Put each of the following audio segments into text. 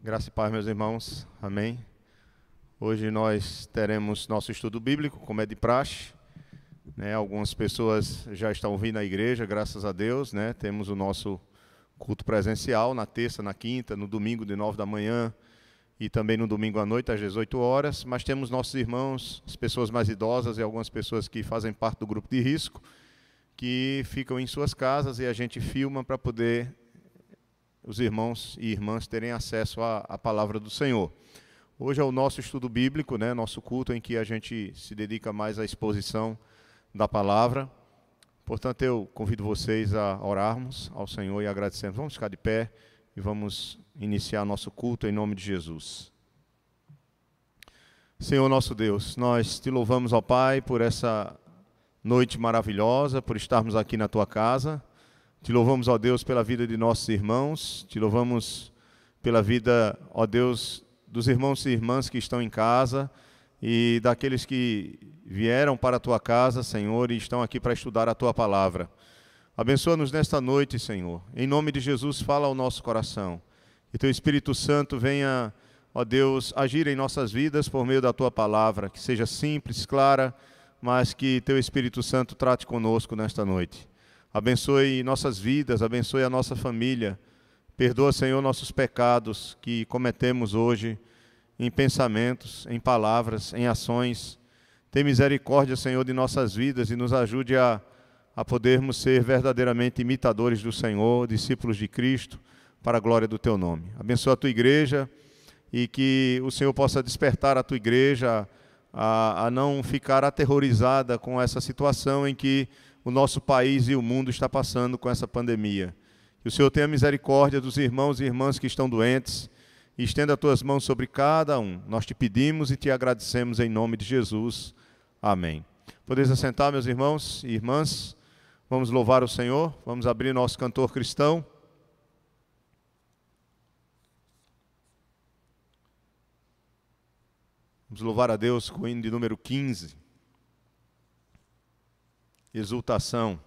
Graça e paz, meus irmãos. Amém. Hoje nós teremos nosso estudo bíblico, como é de praxe. Algumas pessoas já estão vindo à igreja, graças a Deus. Temos o nosso culto presencial na terça, na quinta, no domingo de 9 da manhã e também no domingo à noite às 18 horas. Mas temos nossos irmãos, as pessoas mais idosas e algumas pessoas que fazem parte do grupo de risco, que ficam em suas casas e a gente filma para poder os irmãos e irmãs terem acesso à palavra do Senhor. Hoje é o nosso estudo bíblico, nosso culto em que a gente se dedica mais à exposição da palavra. Portanto, eu convido vocês a orarmos ao Senhor e agradecermos. Vamos ficar de pé e vamos iniciar nosso culto em nome de Jesus. Senhor nosso Deus, nós te louvamos, ó Pai, por essa noite maravilhosa, por estarmos aqui na tua casa. Te louvamos, ó Deus, pela vida de nossos irmãos, te louvamos pela vida, ó Deus, dos irmãos e irmãs que estão em casa e daqueles que vieram para a tua casa, Senhor, e estão aqui para estudar a tua palavra. Abençoa-nos nesta noite, Senhor. Em nome de Jesus, fala ao nosso coração. Que teu Espírito Santo venha, ó Deus, agir em nossas vidas por meio da tua palavra, que seja simples, clara, mas que teu Espírito Santo trate conosco nesta noite. Abençoe nossas vidas, abençoe a nossa família. Perdoa, Senhor, nossos pecados que cometemos hoje em pensamentos, em palavras, em ações. Tem misericórdia, Senhor, de nossas vidas e nos ajude a podermos ser verdadeiramente imitadores do Senhor, discípulos de Cristo, para a glória do Teu nome. Abençoa a Tua igreja e que o Senhor possa despertar a Tua igreja a não ficar aterrorizada com essa situação em que o nosso país e o mundo está passando com essa pandemia. Que o Senhor tenha misericórdia dos irmãos e irmãs que estão doentes e estenda as tuas mãos sobre cada um. Nós te pedimos e te agradecemos em nome de Jesus. Amém. Podeis assentar, meus irmãos e irmãs. Vamos louvar o Senhor. Vamos abrir nosso cantor cristão. Vamos louvar a Deus com o hino de número 15. Exultação.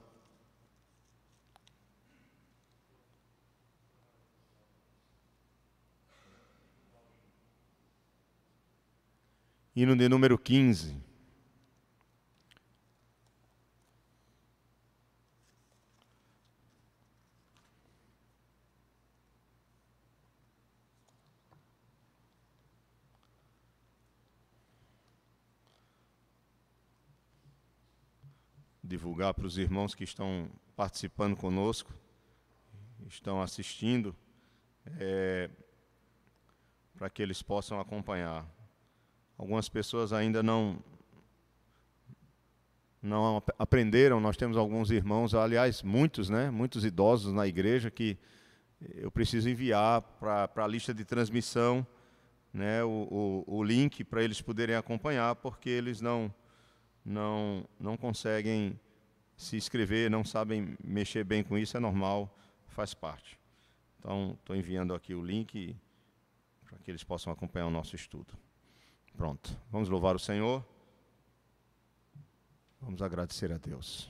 Hino de número 15. Divulgar para os irmãos que estão participando conosco, estão assistindo, para que eles possam acompanhar. Algumas pessoas ainda não aprenderam. Nós temos alguns irmãos, aliás, muitos idosos na igreja que eu preciso enviar para a lista de transmissão, o link para eles poderem acompanhar, porque eles não conseguem se inscrever, não sabem mexer bem com isso, é normal, faz parte. Então, estou enviando aqui o link para que eles possam acompanhar o nosso estudo. Pronto, vamos louvar o Senhor. Vamos agradecer a Deus.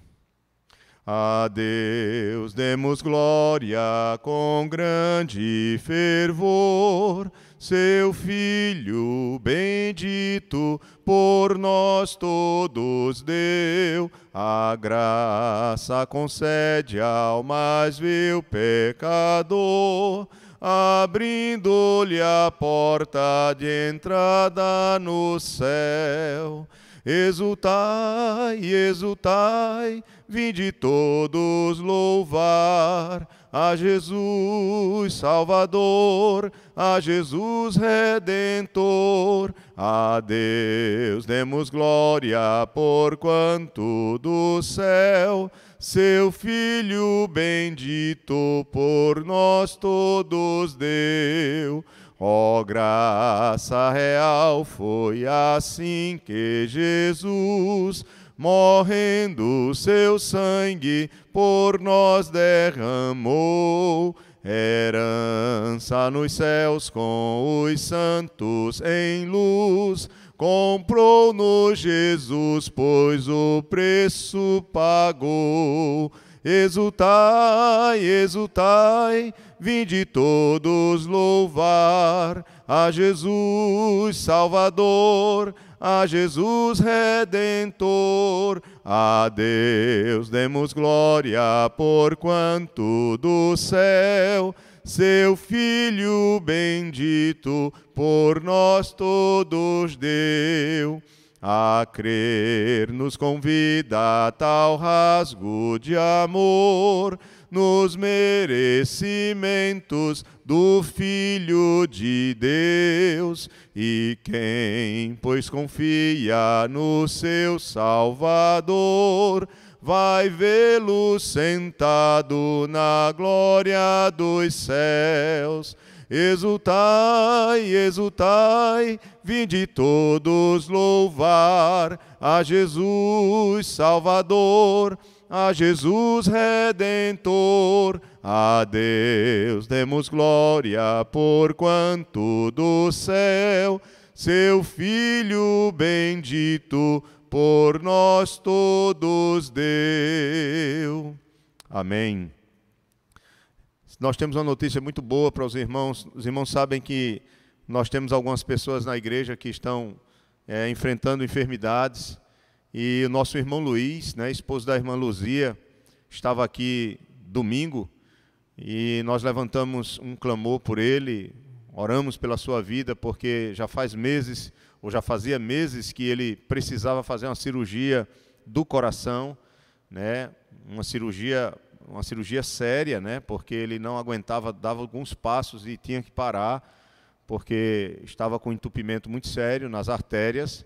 A Deus demos glória com grande fervor, seu Filho bendito por nós todos deu, a graça concede ao mais vil pecador, abrindo-lhe a porta de entrada no céu. Exultai, exultai, vinde todos louvar a Jesus Salvador, a Jesus Redentor. A Deus demos glória, porquanto do céu seu Filho bendito por nós todos deu. Ó graça real, foi assim que Jesus, morrendo seu sangue, por nós derramou. Herança nos céus com os santos em luz, comprou-nos Jesus, pois o preço pagou. Exultai, exultai, vinde todos louvar a Jesus Salvador, a Jesus Redentor. A Deus demos glória, porquanto do céu seu Filho bendito por nós todos deu. A crer nos convida tal rasgo de amor nos merecimentos do Filho de Deus. E quem, pois, confia no seu Salvador, vai vê-lo sentado na glória dos céus. Exultai, exultai, vinde todos louvar a Jesus Salvador, a Jesus Redentor. A Deus demos glória, porquanto do céu seu Filho bendito por nós todos deu. Amém. Nós temos uma notícia muito boa para os irmãos. Os irmãos sabem que nós temos algumas pessoas na igreja que estão enfrentando enfermidades. E o nosso irmão Luiz, esposo da irmã Luzia, estava aqui domingo e nós levantamos um clamor por ele, oramos pela sua vida, porque já faz meses, ou já fazia meses, que ele precisava fazer uma cirurgia do coração, uma cirurgia séria, porque ele não aguentava, dava alguns passos e tinha que parar, porque estava com um entupimento muito sério nas artérias.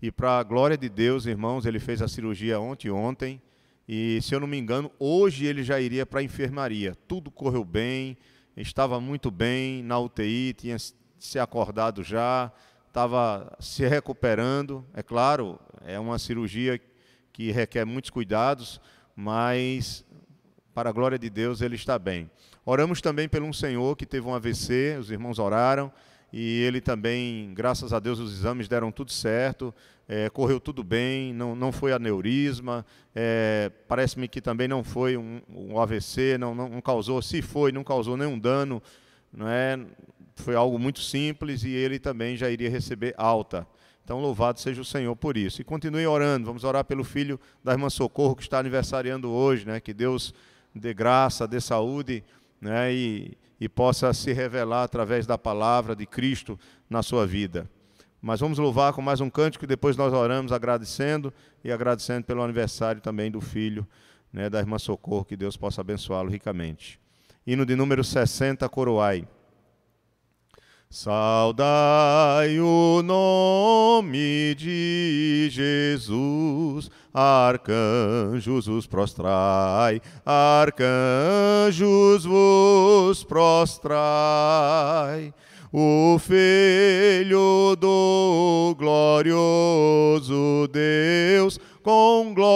E para a glória de Deus, irmãos, ele fez a cirurgia ontem, e se eu não me engano, hoje ele já iria para a enfermaria. Tudo correu bem, estava muito bem na UTI, tinha se acordado já, estava se recuperando. É claro, é uma cirurgia que requer muitos cuidados, mas para a glória de Deus ele está bem. Oramos também por um senhor que teve um AVC, os irmãos oraram, e ele também, graças a Deus, os exames deram tudo certo, correu tudo bem, não foi aneurisma, parece-me que também não foi um AVC, não causou, se foi, não causou nenhum dano, foi algo muito simples, e ele também já iria receber alta. Então, louvado seja o Senhor por isso. E continue orando, vamos orar pelo filho da irmã Socorro, que está aniversariando hoje, que Deus dê graça, dê saúde, e possa se revelar através da palavra de Cristo na sua vida. Mas vamos louvar com mais um cântico, e depois nós oramos agradecendo pelo aniversário também do filho, da irmã Socorro, que Deus possa abençoá-lo ricamente. Hino de número 60, coroai. Saudai o nome de Jesus, arcanjos vos prostrai, arcanjos vos prostrai. O Filho do glorioso Deus, com glória,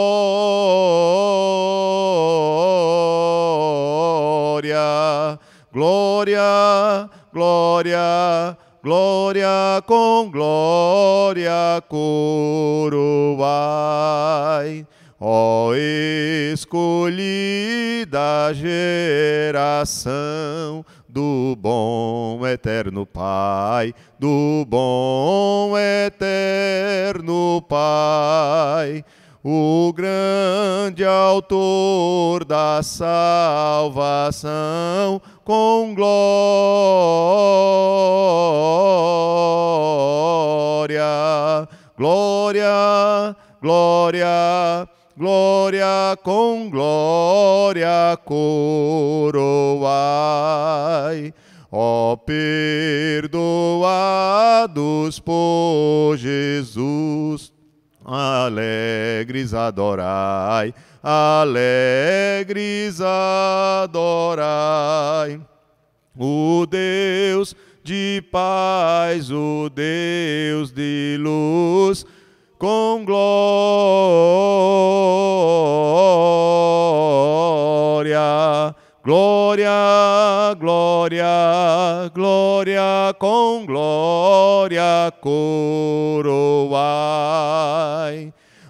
glória, glória, glória, com glória coroai. Ó escolhida geração do bom eterno Pai, do bom eterno Pai, o grande autor da salvação, com glória, glória, glória, glória, com glória coroai. Ó perdoados por Jesus, alegres adorai, alegres adorai. O Deus de paz, o Deus de luz, com glória, glória, glória, glória, com glória coroai.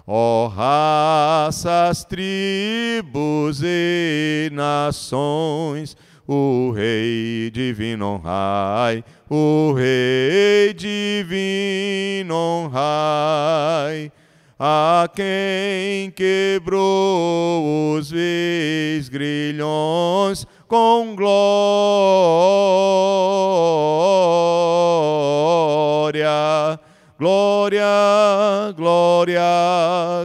Ó raças, tribos e nações, o Rei divino honrai, o Rei divino honrai, a quem quebrou os grilhões com glória. Glória, glória,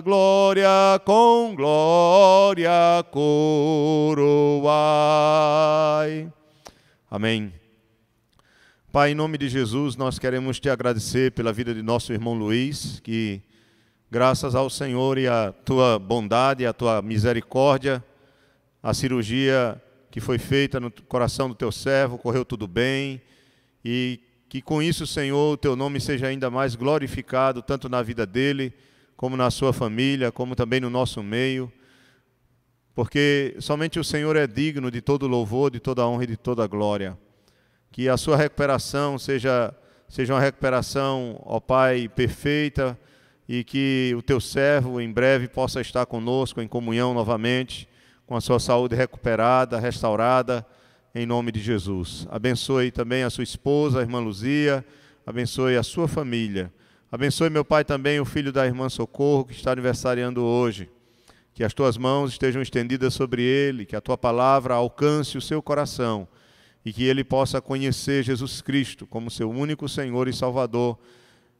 glória, com glória coroai. Amém. Pai, em nome de Jesus, nós queremos te agradecer pela vida de nosso irmão Luiz, que graças ao Senhor e à tua bondade, à tua misericórdia, a cirurgia que foi feita no coração do teu servo correu tudo bem, e que com isso, Senhor, o teu nome seja ainda mais glorificado, tanto na vida dele, como na sua família, como também no nosso meio, porque somente o Senhor é digno de todo louvor, de toda honra e de toda glória. Que a sua recuperação seja uma recuperação, ó Pai, perfeita, e que o teu servo em breve possa estar conosco em comunhão novamente, com a sua saúde recuperada, restaurada, em nome de Jesus. Abençoe também a sua esposa, a irmã Luzia, abençoe a sua família. Abençoe, meu Pai, também o filho da irmã Socorro, que está aniversariando hoje. Que as tuas mãos estejam estendidas sobre ele, que a tua palavra alcance o seu coração e que ele possa conhecer Jesus Cristo como seu único Senhor e Salvador,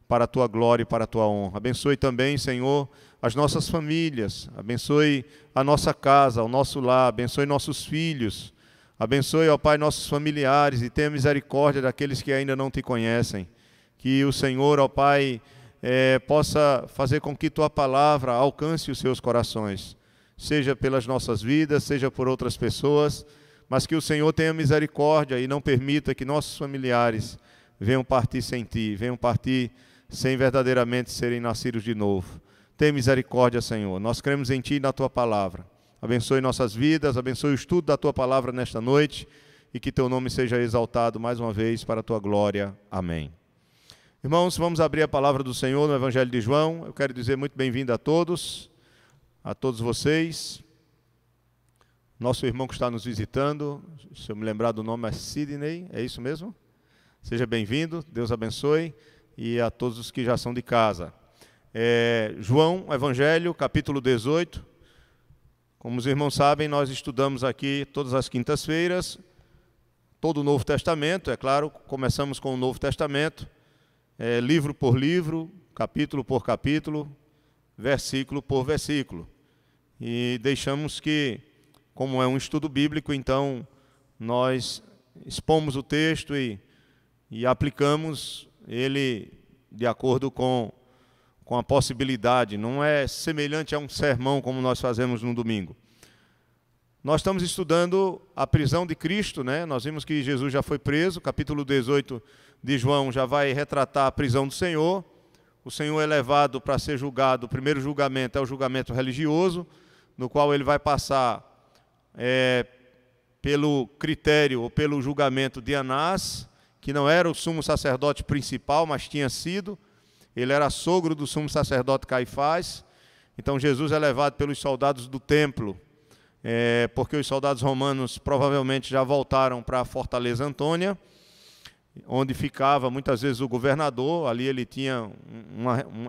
para a tua glória e para a tua honra. Abençoe também, Senhor, as nossas famílias, abençoe a nossa casa, o nosso lar, abençoe nossos filhos, abençoe, ó Pai, nossos familiares e tenha misericórdia daqueles que ainda não te conhecem. Que o Senhor, ó Pai, possa fazer com que tua palavra alcance os seus corações, seja pelas nossas vidas, seja por outras pessoas, mas que o Senhor tenha misericórdia e não permita que nossos familiares venham partir sem ti, venham partir sem verdadeiramente serem nascidos de novo. Tenha misericórdia, Senhor. Nós cremos em ti e na tua palavra. Abençoe nossas vidas, abençoe o estudo da tua palavra nesta noite e que teu nome seja exaltado mais uma vez para a tua glória. Amém. Irmãos, vamos abrir a palavra do Senhor no Evangelho de João. Eu quero dizer muito bem-vindo a todos vocês. Nosso irmão que está nos visitando, se eu me lembrar do nome, é Sidney, é isso mesmo? Seja bem-vindo, Deus abençoe, e a todos os que já são de casa. João, Evangelho, capítulo 18. Como os irmãos sabem, nós estudamos aqui todas as quintas-feiras, todo o Novo Testamento, é claro, começamos com o Novo Testamento, livro por livro, capítulo por capítulo, versículo por versículo. E deixamos que, como é um estudo bíblico, então nós expomos o texto e aplicamos ele de acordo com a possibilidade. Não é semelhante a um sermão como nós fazemos no domingo. Nós estamos estudando a prisão de Cristo, né? Nós vimos que Jesus já foi preso, capítulo 18 de João já vai retratar a prisão do Senhor. O Senhor é levado para ser julgado. O primeiro julgamento é o julgamento religioso, no qual ele vai passar pelo critério ou pelo julgamento de Anás, que não era o sumo sacerdote principal, mas tinha sido. Ele era sogro do sumo sacerdote Caifás. Então Jesus é levado pelos soldados do templo, porque os soldados romanos provavelmente já voltaram para a Fortaleza Antônia, onde ficava muitas vezes o governador. Ali ele tinha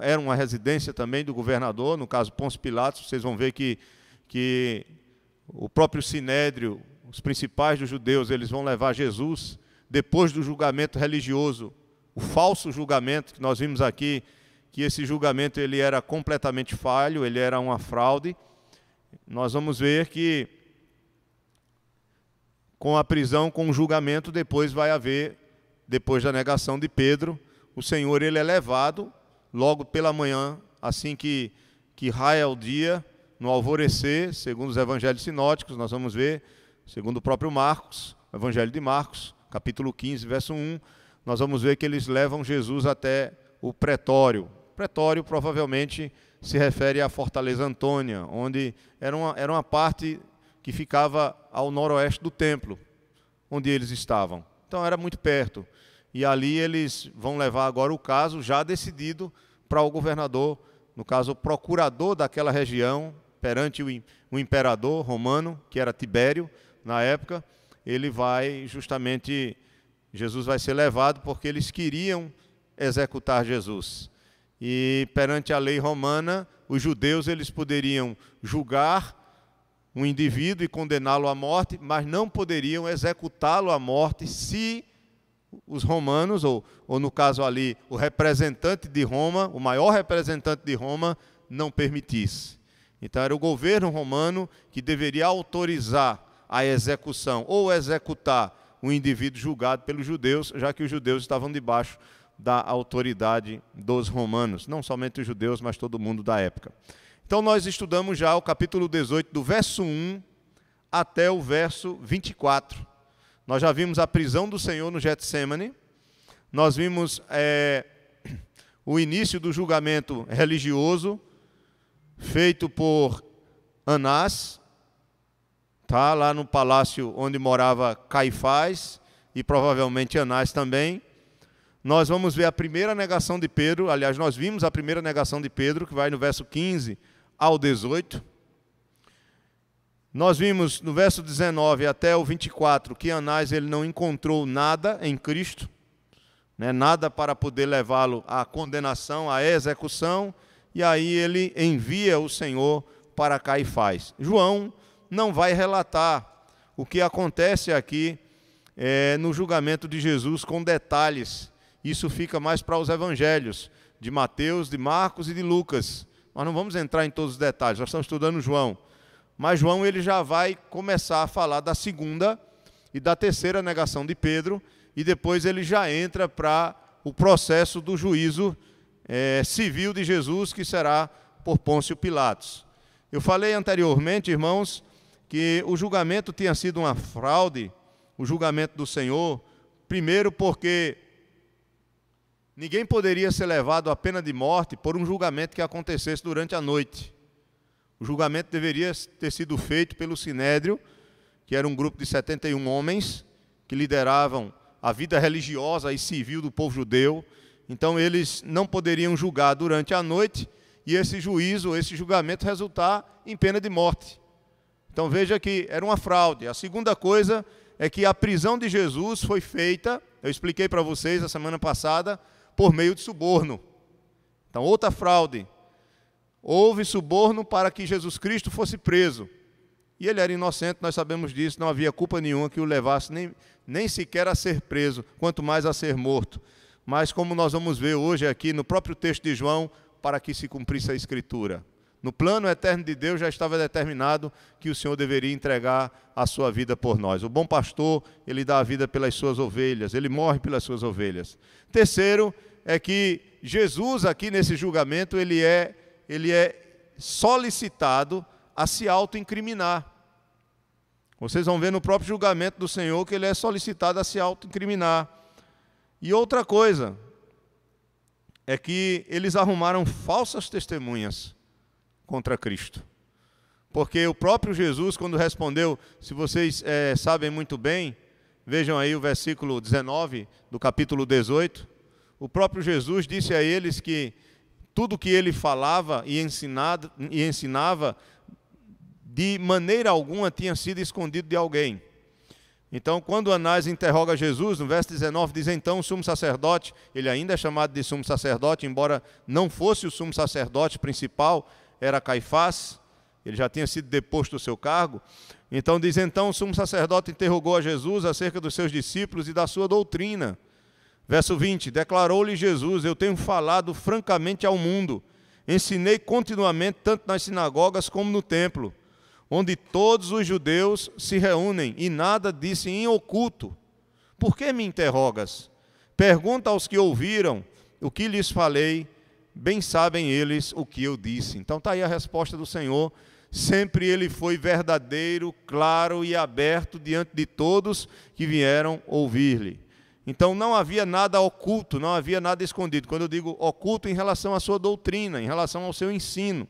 era uma residência também do governador, no caso Pôncio Pilatos. Vocês vão ver que o próprio Sinédrio, os principais dos judeus, eles vão levar Jesus depois do julgamento religioso, o falso julgamento que nós vimos aqui, que esse julgamento ele era completamente falho, ele era uma fraude. Nós vamos ver que com a prisão, com o julgamento, depois vai haver, depois da negação de Pedro, o Senhor ele é levado logo pela manhã, assim que raia o dia, no alvorecer, segundo os evangelhos sinóticos. Nós vamos ver, segundo o próprio Marcos, o Evangelho de Marcos, capítulo 15, verso 1, nós vamos ver que eles levam Jesus até o pretório. O pretório provavelmente se refere à Fortaleza Antônia, onde era uma parte que ficava ao noroeste do templo, onde eles estavam. Então era muito perto. E ali eles vão levar agora o caso já decidido para o governador no caso, o procurador daquela região, perante o imperador romano, que era Tibério, na época, Jesus vai ser levado porque eles queriam executar Jesus. E perante a lei romana, os judeus eles poderiam julgar um indivíduo e condená-lo à morte, mas não poderiam executá-lo à morte se os romanos, ou no caso ali, o representante de Roma, o maior representante de Roma, não permitisse. Então era o governo romano que deveria autorizar a execução ou executar um indivíduo julgado pelos judeus, já que os judeus estavam debaixo da autoridade dos romanos, não somente os judeus, mas todo mundo da época. Então nós estudamos já o capítulo 18, do verso 1 até o verso 24. Nós já vimos a prisão do Senhor no Getsêmani, nós vimos o início do julgamento religioso feito por Anás, tá, lá no palácio onde morava Caifás e provavelmente Anás também. Nós vamos ver a primeira negação de Pedro, aliás, nós vimos a primeira negação de Pedro, que vai no verso 15 ao 18. Nós vimos no verso 19 até o 24 que Anás ele não encontrou nada em Cristo, né, nada para poder levá-lo à condenação, à execução, e aí ele envia o Senhor para Caifás. João não vai relatar o que acontece aqui no julgamento de Jesus com detalhes. Isso fica mais para os evangelhos de Mateus, de Marcos e de Lucas. Nós não vamos entrar em todos os detalhes, nós estamos estudando João. Mas João ele já vai começar a falar da segunda e da terceira negação de Pedro, e depois ele já entra para o processo do juízo civil de Jesus, que será por Pôncio Pilatos. Eu falei anteriormente, irmãos, que o julgamento tinha sido uma fraude, o julgamento do Senhor, primeiro porque ninguém poderia ser levado à pena de morte por um julgamento que acontecesse durante a noite. O julgamento deveria ter sido feito pelo Sinédrio, que era um grupo de 71 homens, que lideravam a vida religiosa e civil do povo judeu. Então eles não poderiam julgar durante a noite, e esse julgamento resultar em pena de morte. Então veja que era uma fraude. A segunda coisa é que a prisão de Jesus foi feita, eu expliquei para vocês a semana passada, por meio de suborno. Então outra fraude. Houve suborno para que Jesus Cristo fosse preso. E ele era inocente, nós sabemos disso, não havia culpa nenhuma que o levasse nem sequer a ser preso, quanto mais a ser morto. Mas como nós vamos ver hoje aqui no próprio texto de João, para que se cumprisse a Escritura. No plano eterno de Deus já estava determinado que o Senhor deveria entregar a sua vida por nós. O bom pastor, ele dá a vida pelas suas ovelhas, ele morre pelas suas ovelhas. Terceiro, é que Jesus aqui nesse julgamento, ele é solicitado a se autoincriminar. Vocês vão ver no próprio julgamento do Senhor que ele é solicitado a se autoincriminar. E outra coisa é que eles arrumaram falsas testemunhas contra Cristo. Porque o próprio Jesus, quando respondeu, se vocês sabem muito bem, vejam aí o versículo 19 do capítulo 18, o próprio Jesus disse a eles que tudo que ele falava e ensinava, de maneira alguma tinha sido escondido de alguém. Então, quando Anás interroga Jesus, no verso 19, diz, então o sumo sacerdote, ele ainda é chamado de sumo sacerdote, embora não fosse o sumo sacerdote principal, era Caifás, ele já tinha sido deposto do seu cargo. Então diz, então o sumo sacerdote interrogou a Jesus acerca dos seus discípulos e da sua doutrina. Verso 20, declarou-lhe Jesus, eu tenho falado francamente ao mundo, ensinei continuamente tanto nas sinagogas como no templo, onde todos os judeus se reúnem, e nada disse em oculto. Por que me interrogas? Pergunta aos que ouviram o que lhes falei, bem sabem eles o que eu disse. Então está aí a resposta do Senhor. Sempre ele foi verdadeiro, claro e aberto diante de todos que vieram ouvir-lhe. Então não havia nada oculto, não havia nada escondido. Quando eu digo oculto, em relação à sua doutrina, em relação ao seu ensino,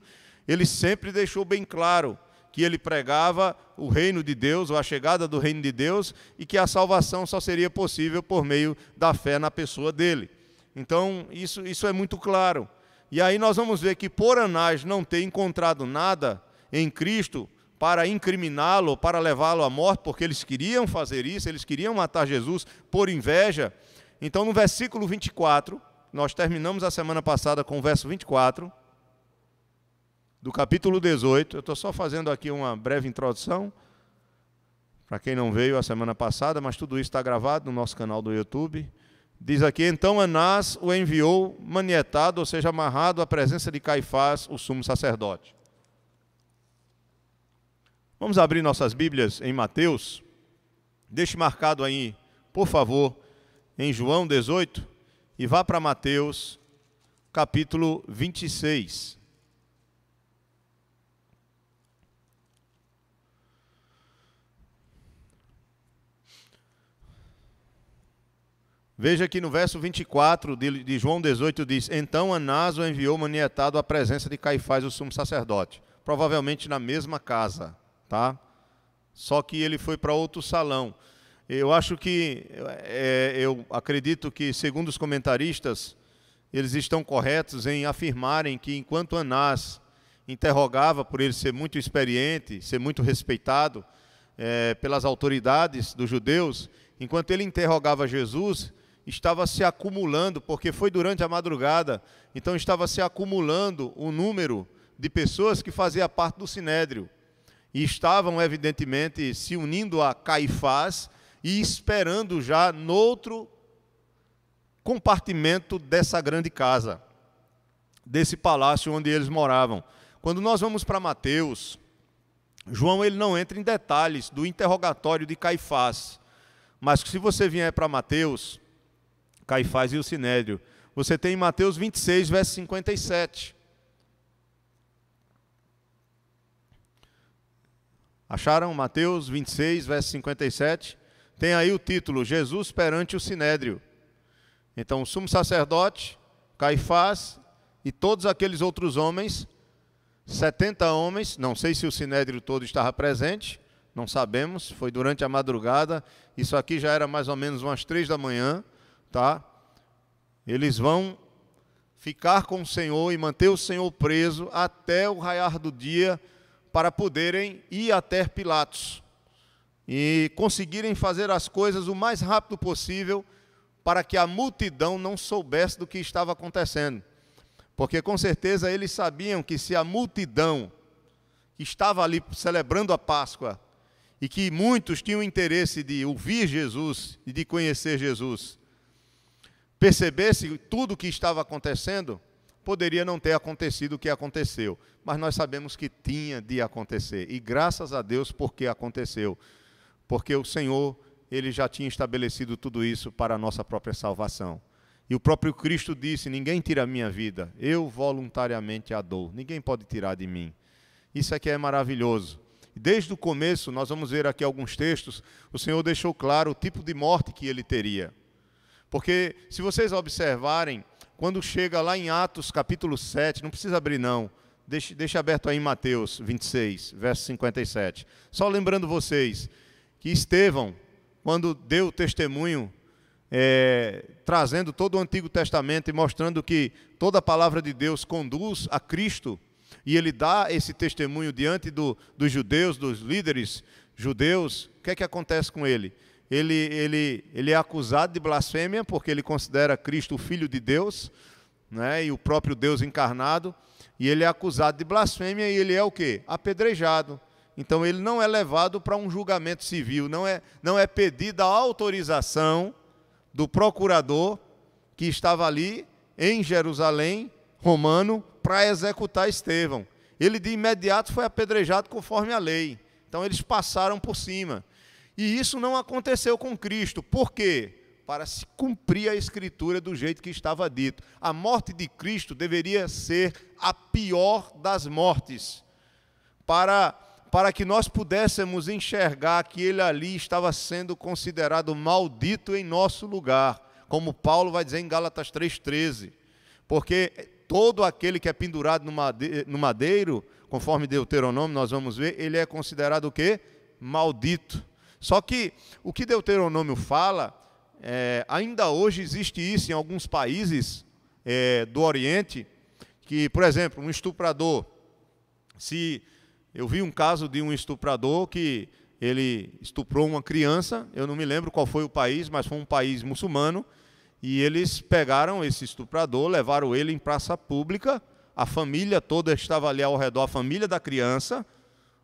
ele sempre deixou bem claro que ele pregava o reino de Deus, ou a chegada do reino de Deus, e que a salvação só seria possível por meio da fé na pessoa dele. Então, isso é muito claro. E aí nós vamos ver que por Anás não ter encontrado nada em Cristo para incriminá-lo, para levá-lo à morte, porque eles queriam fazer isso, eles queriam matar Jesus por inveja. Então no versículo 24, nós terminamos a semana passada com o verso 24, do capítulo 18, eu estou só fazendo aqui uma breve introdução, para quem não veio a semana passada, mas tudo isso está gravado no nosso canal do YouTube. Diz aqui, então Anás o enviou manietado, ou seja, amarrado à presença de Caifás, o sumo sacerdote. Vamos abrir nossas Bíblias em Mateus. Deixe marcado aí, por favor, em João 18, e vá para Mateus, capítulo 26. Veja que no verso 24 de João 18 diz, então Anás o enviou manietado à presença de Caifás, o sumo sacerdote. Provavelmente na mesma casa, tá? Só que ele foi para outro salão. Eu acredito que, segundo os comentaristas, eles estão corretos em afirmarem que enquanto Anás interrogava, por ele ser muito experiente, ser muito respeitado pelas autoridades dos judeus, enquanto ele interrogava Jesus, estava se acumulando, porque foi durante a madrugada, então estava se acumulando o número de pessoas que faziam parte do Sinédrio. E estavam, evidentemente, se unindo a Caifás e esperando já noutro compartimento dessa grande casa, desse palácio onde eles moravam. Quando nós vamos para Mateus, João ele não entra em detalhes do interrogatório de Caifás, mas se você vier para Mateus, Caifás e o Sinédrio, você tem em Mateus 26, verso 57. Acharam? Mateus 26, verso 57. Tem aí o título, Jesus perante o Sinédrio. Então, o sumo sacerdote, Caifás e todos aqueles outros homens, 70 homens, não sei se o Sinédrio todo estava presente, não sabemos, foi durante a madrugada, isso aqui já era mais ou menos umas 3 da manhã, tá? Eles vão ficar com o Senhor e manter o Senhor preso até o raiar do dia para poderem ir até Pilatos e conseguirem fazer as coisas o mais rápido possível para que a multidão não soubesse do que estava acontecendo. Porque com certeza eles sabiam que se a multidão que estava ali celebrando a Páscoa e que muitos tinham interesse de ouvir Jesus e de conhecer Jesus, percebesse tudo o que estava acontecendo, poderia não ter acontecido o que aconteceu. Mas nós sabemos que tinha de acontecer. E graças a Deus porque aconteceu. Porque o Senhor, Ele já tinha estabelecido tudo isso para a nossa própria salvação. E o próprio Cristo disse, ninguém tira a minha vida, eu voluntariamente a dou. Ninguém pode tirar de mim. Isso aqui é maravilhoso. Desde o começo, nós vamos ver aqui alguns textos, o Senhor deixou claro o tipo de morte que Ele teria. Porque, se vocês observarem, quando chega lá em Atos capítulo 7, não precisa abrir não, deixa aberto aí em Mateus 26, verso 57. Só lembrando vocês que Estevão, quando deu o testemunho, trazendo todo o Antigo Testamento e mostrando que toda a palavra de Deus conduz a Cristo, e ele dá esse testemunho diante dos judeus, dos líderes judeus, o que é que acontece com ele? Ele é acusado de blasfêmia, porque ele considera Cristo o Filho de Deus, né, e o próprio Deus encarnado, e ele é acusado de blasfêmia e ele é o quê? Apedrejado. Então ele não é levado para um julgamento civil, não é pedida a autorização do procurador que estava ali em Jerusalém, romano, para executar Estevão. Ele de imediato foi apedrejado conforme a lei. Então eles passaram por cima. E isso não aconteceu com Cristo. Por quê? Para se cumprir a Escritura do jeito que estava dito. A morte de Cristo deveria ser a pior das mortes. Para que nós pudéssemos enxergar que ele ali estava sendo considerado maldito em nosso lugar. Como Paulo vai dizer em Gálatas 3,13. Porque todo aquele que é pendurado no madeiro, conforme Deuteronômio nós vamos ver, ele é considerado o quê? Maldito. Só que o que Deuteronômio fala, ainda hoje existe isso em alguns países do Oriente, que, por exemplo, um estuprador, se eu vi um caso de um estuprador que ele estuprou uma criança, eu não me lembro qual foi o país, mas foi um país muçulmano, e eles pegaram esse estuprador, levaram ele em praça pública, a família toda estava ali ao redor, a família da criança,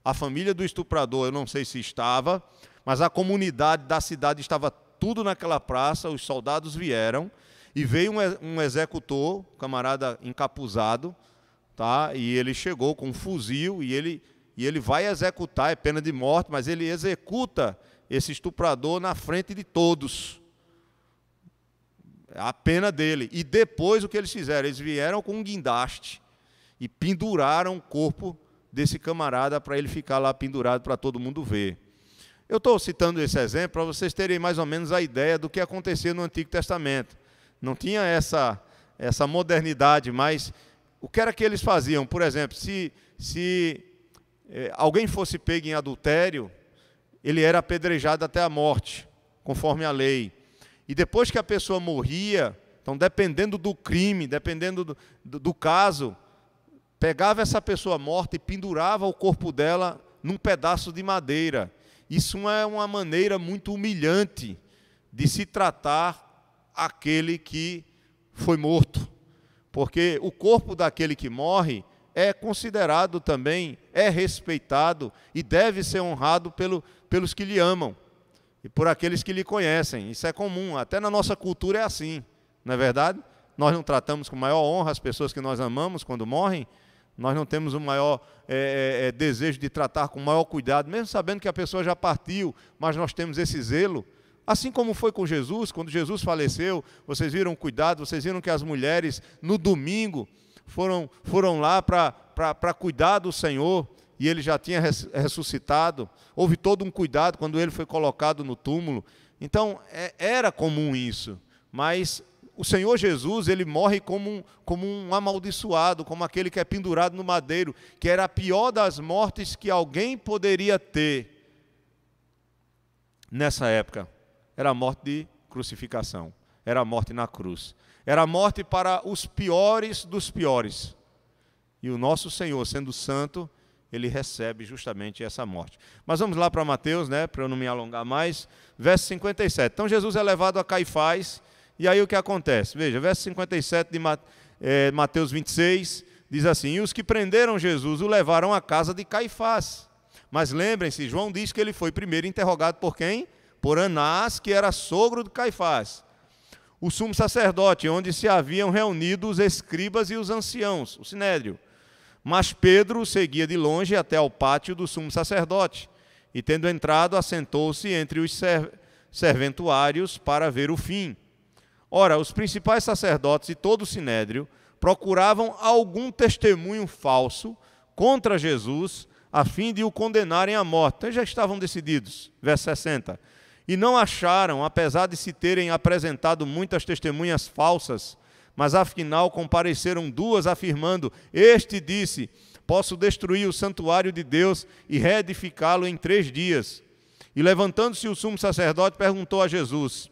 a família do estuprador, eu não sei se estava, mas a comunidade da cidade estava tudo naquela praça, os soldados vieram, e veio um executor, um camarada encapuzado, tá? E ele chegou com um fuzil, e ele vai executar, é pena de morte, mas ele executa esse estuprador na frente de todos. A pena dele. E depois o que eles fizeram? Eles vieram com um guindaste e penduraram o corpo desse camarada para ele ficar lá pendurado para todo mundo ver. Eu estou citando esse exemplo para vocês terem mais ou menos a ideia do que acontecia no Antigo Testamento. Não tinha essa modernidade, mas o que era que eles faziam? Por exemplo, se alguém fosse pego em adultério, ele era apedrejado até a morte, conforme a lei. E depois que a pessoa morria, então dependendo do crime, dependendo do caso, pegava essa pessoa morta e pendurava o corpo dela num pedaço de madeira. Isso é uma maneira muito humilhante de se tratar aquele que foi morto. Porque o corpo daquele que morre é considerado também, é respeitado e deve ser honrado pelos que lhe amam e por aqueles que lhe conhecem. Isso é comum, até na nossa cultura é assim, não é verdade? Nós não tratamos com maior honra as pessoas que nós amamos quando morrem, nós não temos o maior desejo de tratar com maior cuidado, mesmo sabendo que a pessoa já partiu, mas nós temos esse zelo. Assim como foi com Jesus, quando Jesus faleceu, vocês viram o cuidado, vocês viram que as mulheres, no domingo, foram lá para cuidar do Senhor, e ele já tinha ressuscitado. Houve todo um cuidado quando ele foi colocado no túmulo. Então, era comum isso, mas o Senhor Jesus, ele morre como um amaldiçoado, como aquele que é pendurado no madeiro, que era a pior das mortes que alguém poderia ter nessa época. Era a morte de crucificação, era a morte na cruz. Era a morte para os piores dos piores. E o nosso Senhor, sendo santo, ele recebe justamente essa morte. Mas vamos lá para Mateus, para eu não me alongar mais, verso 57. Então Jesus é levado a Caifás, e aí o que acontece? Veja, verso 57 de Mateus 26, diz assim: e os que prenderam Jesus o levaram à casa de Caifás. Mas lembrem-se, João diz que ele foi primeiro interrogado por quem? Por Anás, que era sogro de Caifás, o sumo sacerdote, onde se haviam reunido os escribas e os anciãos, o sinédrio. Mas Pedro seguia de longe até ao pátio do sumo sacerdote, e tendo entrado, assentou-se entre os serventuários para ver o fim. Ora, os principais sacerdotes e todo o sinédrio procuravam algum testemunho falso contra Jesus, a fim de o condenarem à morte. Então já estavam decididos. Verso 60. E não acharam, apesar de se terem apresentado muitas testemunhas falsas, mas afinal compareceram duas, afirmando: este disse, posso destruir o santuário de Deus e reedificá-lo em 3 dias. E levantando-se o sumo sacerdote, perguntou a Jesus: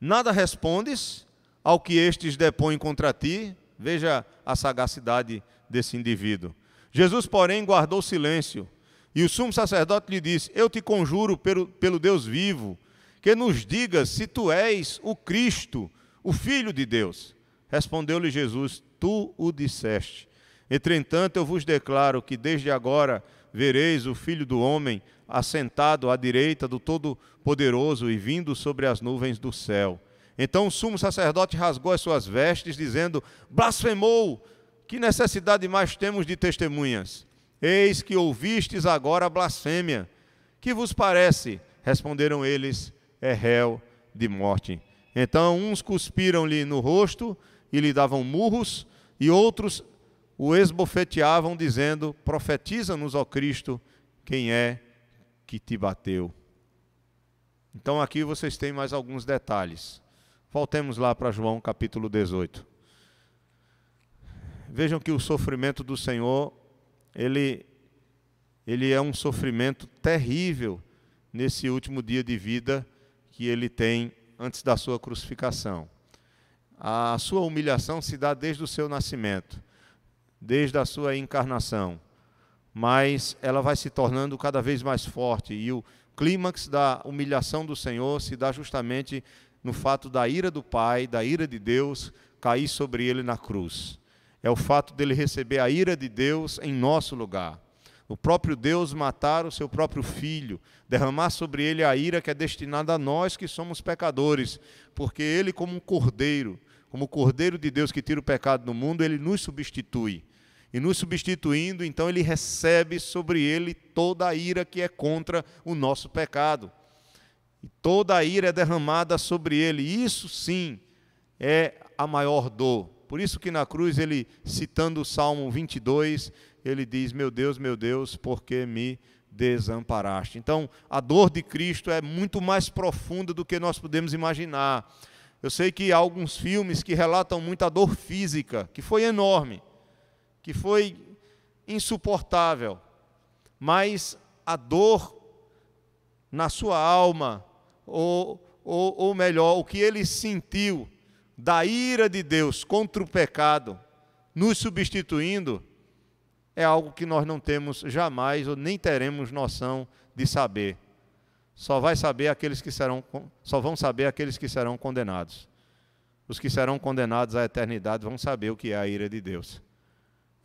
nada respondes ao que estes depõem contra ti? Veja a sagacidade desse indivíduo. Jesus, porém, guardou silêncio. E o sumo sacerdote lhe disse: eu te conjuro pelo Deus vivo, que nos digas se tu és o Cristo, o Filho de Deus. Respondeu-lhe Jesus: tu o disseste. Entretanto, eu vos declaro que desde agora vereis o Filho do Homem assentado à direita do Todo-Poderoso e vindo sobre as nuvens do céu. Então o sumo sacerdote rasgou as suas vestes, dizendo: blasfemou! Que necessidade mais temos de testemunhas? Eis que ouvistes agora a blasfêmia. Que vos parece? Responderam eles: é réu de morte. Então uns cuspiram-lhe no rosto e lhe davam murros, e outros o esbofeteavam, dizendo: profetiza-nos, ó Cristo, quem é que te bateu? Então aqui vocês têm mais alguns detalhes. Voltemos lá para João capítulo 18. Vejam que o sofrimento do Senhor, ele é um sofrimento terrível nesse último dia de vida que ele tem antes da sua crucificação. A sua humilhação se dá desde o seu nascimento, desde a sua encarnação, mas ela vai se tornando cada vez mais forte, e o clímax da humilhação do Senhor se dá justamente no fato da ira do Pai, da ira de Deus, cair sobre ele na cruz. É o fato dele receber a ira de Deus em nosso lugar. O próprio Deus matar o seu próprio Filho, derramar sobre ele a ira que é destinada a nós que somos pecadores, porque ele, como o Cordeiro de Deus que tira o pecado do mundo, ele nos substitui. E nos substituindo, então ele recebe sobre ele toda a ira que é contra o nosso pecado. E toda a ira é derramada sobre ele. Isso sim é a maior dor. Por isso que na cruz ele, citando o Salmo 22, ele diz: meu Deus, por que me desamparaste? Então, a dor de Cristo é muito mais profunda do que nós podemos imaginar. Eu sei que há alguns filmes que relatam muito a dor física, que foi enorme, que foi insuportável, mas a dor na sua alma, ou melhor, o que ele sentiu da ira de Deus contra o pecado, nos substituindo, é algo que nós não temos jamais ou nem teremos noção de saber. Só vão saber aqueles que serão condenados. Os que serão condenados à eternidade vão saber o que é a ira de Deus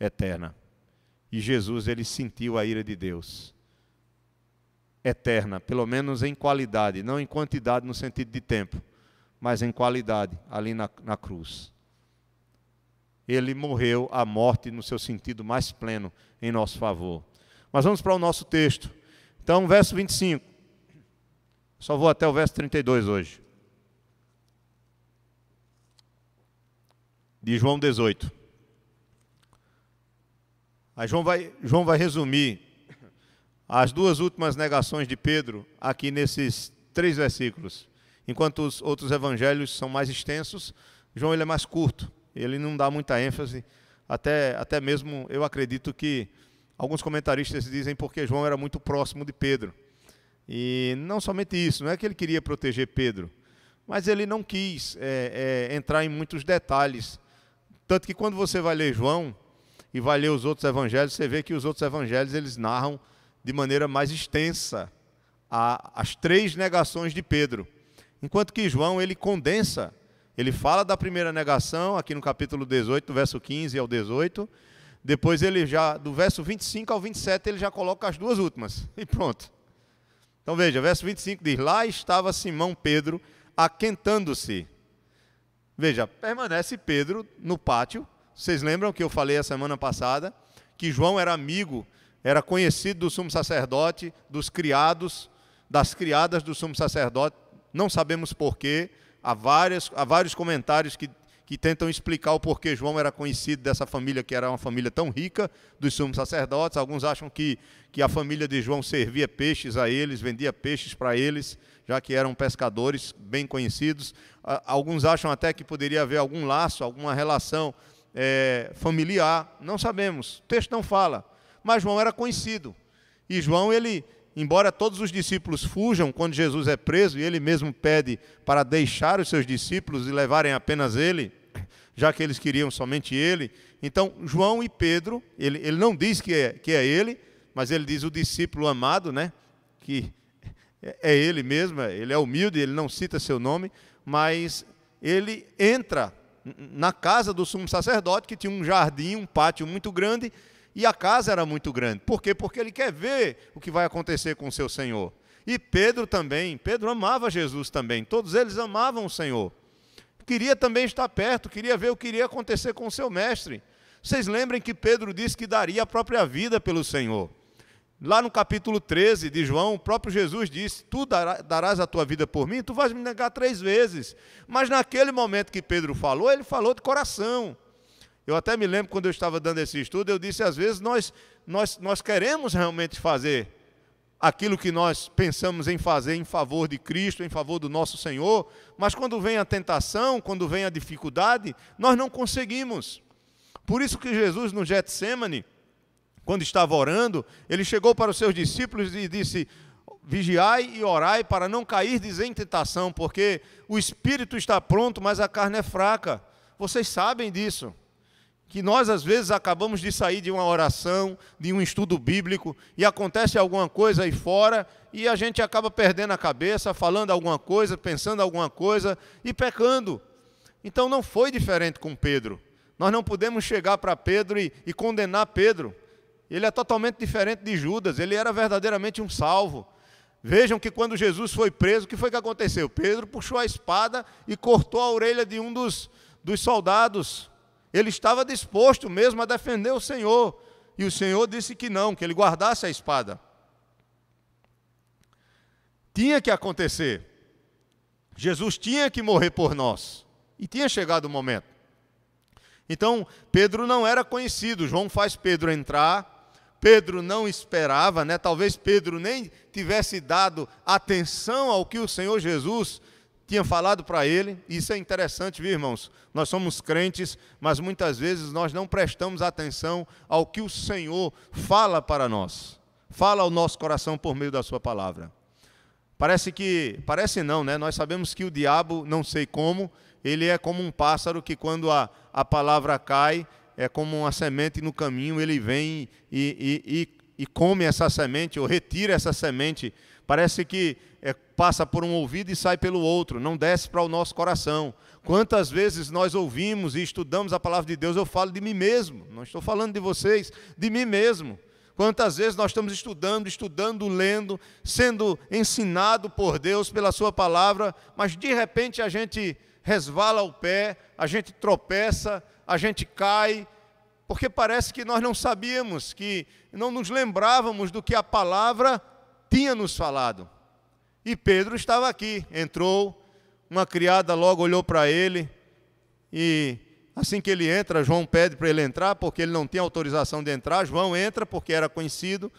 eterna. E Jesus, ele sentiu a ira de Deus eterna, pelo menos em qualidade, não em quantidade no sentido de tempo, mas em qualidade, ali na cruz. Ele morreu a morte no seu sentido mais pleno em nosso favor. Mas vamos para o nosso texto. Então, verso 25. Só vou até o verso 32 hoje. De João 18. Aí João vai resumir as duas últimas negações de Pedro aqui nesses 3 versículos. Enquanto os outros evangelhos são mais extensos, João ele é mais curto. Ele não dá muita ênfase, até mesmo eu acredito que alguns comentaristas dizem porque João era muito próximo de Pedro. E não somente isso, não é que ele queria proteger Pedro, mas ele não quis entrar em muitos detalhes. Tanto que quando você vai ler João e vai ler os outros evangelhos, você vê que os outros evangelhos eles narram de maneira mais extensa as 3 negações de Pedro. Enquanto que João ele condensa. Ele fala da primeira negação, aqui no capítulo 18, do verso 15 ao 18. Depois, ele já, do verso 25 ao 27, ele já coloca as 2 últimas. E pronto. Então, veja, verso 25 diz: lá estava Simão Pedro aquentando-se. Veja, permanece Pedro no pátio. Vocês lembram que eu falei a semana passada, que João era amigo, era conhecido do sumo sacerdote, dos criados, das criadas do sumo sacerdote. Não sabemos porquê. Há vários comentários que tentam explicar o porquê João era conhecido dessa família, que era uma família tão rica, dos sumos sacerdotes. Alguns acham que a família de João servia peixes a eles, vendia peixes para eles, já que eram pescadores bem conhecidos. Alguns acham até que poderia haver algum laço, alguma relação familiar. Não sabemos, o texto não fala. Mas João era conhecido. E João, embora todos os discípulos fujam quando Jesus é preso, e ele mesmo pede para deixar os seus discípulos e levarem apenas ele, já que eles queriam somente ele. Então, João e Pedro, ele não diz que é ele, mas ele diz o discípulo amado, né? Que é ele mesmo, ele é humilde, ele não cita seu nome, mas ele entra na casa do sumo sacerdote, que tinha um jardim, um pátio muito grande, e a casa era muito grande. Por quê? Porque ele quer ver o que vai acontecer com o seu Senhor. E Pedro também. Pedro amava Jesus também. Todos eles amavam o Senhor. Queria também estar perto, queria ver o que iria acontecer com o seu mestre. Vocês lembrem que Pedro disse que daria a própria vida pelo Senhor. Lá no capítulo 13 de João, o próprio Jesus disse: tu darás a tua vida por mim, tu vais me negar 3 vezes. Mas naquele momento que Pedro falou, ele falou de coração. Eu até me lembro, quando eu estava dando esse estudo, eu disse, às vezes, nós queremos realmente fazer aquilo que nós pensamos em fazer em favor de Cristo, em favor do nosso Senhor, mas quando vem a tentação, quando vem a dificuldade, nós não conseguimos. Por isso que Jesus, no Getsêmani, quando estava orando, ele chegou para os seus discípulos e disse: vigiai e orai para não cairdes em tentação, porque o espírito está pronto, mas a carne é fraca. Vocês sabem disso, que nós às vezes acabamos de sair de uma oração, de um estudo bíblico, e acontece alguma coisa aí fora, e a gente acaba perdendo a cabeça, falando alguma coisa, pensando alguma coisa, e pecando. Então não foi diferente com Pedro. Nós não podemos chegar para Pedro e condenar Pedro. Ele é totalmente diferente de Judas, ele era verdadeiramente um salvo. Vejam que quando Jesus foi preso, o que foi que aconteceu? Pedro puxou a espada e cortou a orelha de um dos soldados. Ele estava disposto mesmo a defender o Senhor. E o Senhor disse que não, que ele guardasse a espada. Tinha que acontecer. Jesus tinha que morrer por nós. E tinha chegado o momento. Então, Pedro não era conhecido. João faz Pedro entrar. Pedro não esperava, né? Talvez Pedro nem tivesse dado atenção ao que o Senhor Jesus tinha falado para ele. Isso é interessante, viu, irmãos? Nós somos crentes, mas muitas vezes nós não prestamos atenção ao que o Senhor fala para nós. Fala ao nosso coração por meio da sua palavra. Parece não, né? Nós sabemos que o diabo, não sei como, ele é como um pássaro que quando a palavra cai, é como uma semente no caminho, ele vem e come essa semente, ou retira essa semente. Parece que passa por um ouvido e sai pelo outro, não desce para o nosso coração. Quantas vezes nós ouvimos e estudamos a palavra de Deus, eu falo de mim mesmo, não estou falando de vocês, de mim mesmo. Quantas vezes nós estamos estudando, lendo, sendo ensinado por Deus pela sua palavra, mas de repente a gente resvala o pé, a gente tropeça, a gente cai, porque parece que nós não sabíamos, que não nos lembrávamos do que a palavra tinha nos falado. E Pedro estava aqui, entrou, uma criada logo olhou para ele, e assim que ele entra, João pede para ele entrar, porque ele não tinha autorização de entrar. João entra, porque era conhecido,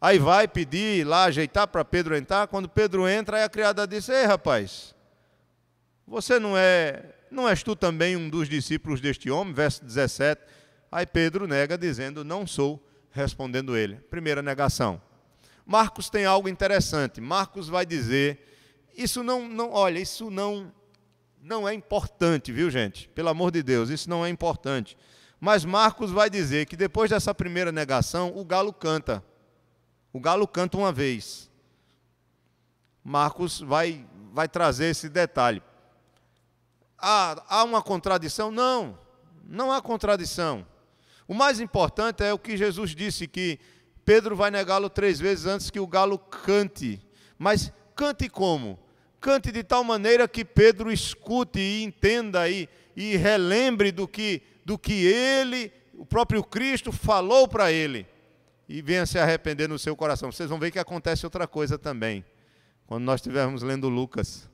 aí vai pedir lá, ajeitar para Pedro entrar. Quando Pedro entra, aí a criada diz: ei, rapaz, você não és tu também um dos discípulos deste homem? Verso 17. Aí Pedro nega, dizendo: não sou, respondendo ele. Primeira negação. Marcos tem algo interessante. Marcos vai dizer, isso não é importante, viu, gente? Pelo amor de Deus, isso não é importante. Mas Marcos vai dizer que depois dessa primeira negação, o galo canta. O galo canta uma vez. Marcos vai trazer esse detalhe. Há uma contradição? Não, não há contradição. O mais importante é o que Jesus disse, que Pedro vai negá-lo 3 vezes antes que o galo cante. Mas cante como? Cante de tal maneira que Pedro escute e entenda e relembre do que ele, o próprio Cristo, falou para ele. E venha se arrepender no seu coração. Vocês vão ver que acontece outra coisa também. Quando nós estivermos lendo Lucas,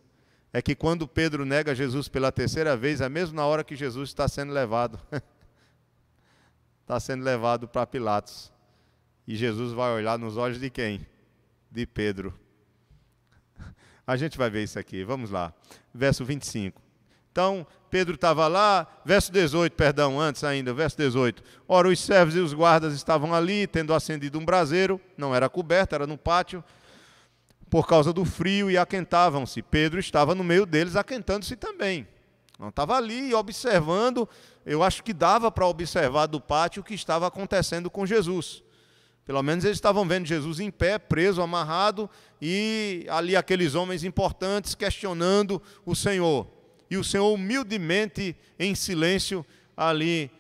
é que quando Pedro nega Jesus pela 3ª vez, é mesmo na hora que Jesus está sendo levado. Está sendo levado para Pilatos. E Jesus vai olhar nos olhos de quem? De Pedro. A gente vai ver isso aqui, vamos lá. Verso 25. Então, Pedro estava lá, verso 18, perdão, antes ainda, verso 18. Ora, os servos e os guardas estavam ali, tendo acendido um braseiro, não era coberto, era no pátio, por causa do frio, e aquentavam-se. Pedro estava no meio deles, aquentando-se também. Não estava ali observando, eu acho que dava para observar do pátio o que estava acontecendo com Jesus. Pelo menos eles estavam vendo Jesus em pé, preso, amarrado, e ali aqueles homens importantes questionando o Senhor. E o Senhor humildemente, em silêncio, ali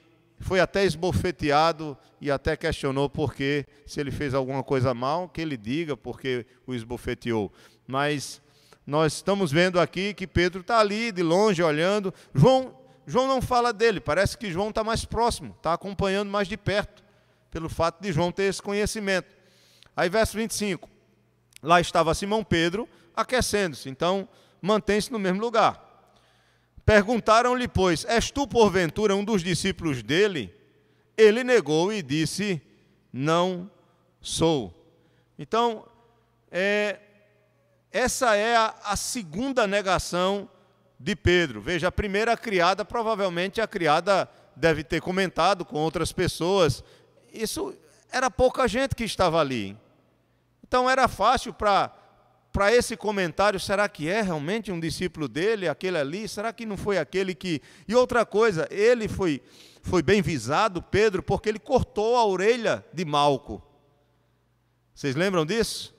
foi até esbofeteado e até questionou porque, se ele fez alguma coisa mal, que ele diga porque o esbofeteou. Mas nós estamos vendo aqui que Pedro está ali, de longe, olhando. João não fala dele, parece que João está mais próximo, está acompanhando mais de perto, pelo fato de João ter esse conhecimento. Aí verso 25, lá estava Simão Pedro aquecendo-se, então mantém-se no mesmo lugar. Perguntaram-lhe, pois, és tu porventura um dos discípulos dele? Ele negou e disse, não sou. Então, essa é a segunda negação de Pedro. Veja, a primeira criada, provavelmente a criada deve ter comentado com outras pessoas. Isso era pouca gente que estava ali. Então era fácil para para esse comentário, será que é realmente um discípulo dele, aquele ali? Será que não foi aquele que... E outra coisa, ele foi bem visado, Pedro, porque ele cortou a orelha de Malco. Vocês lembram disso?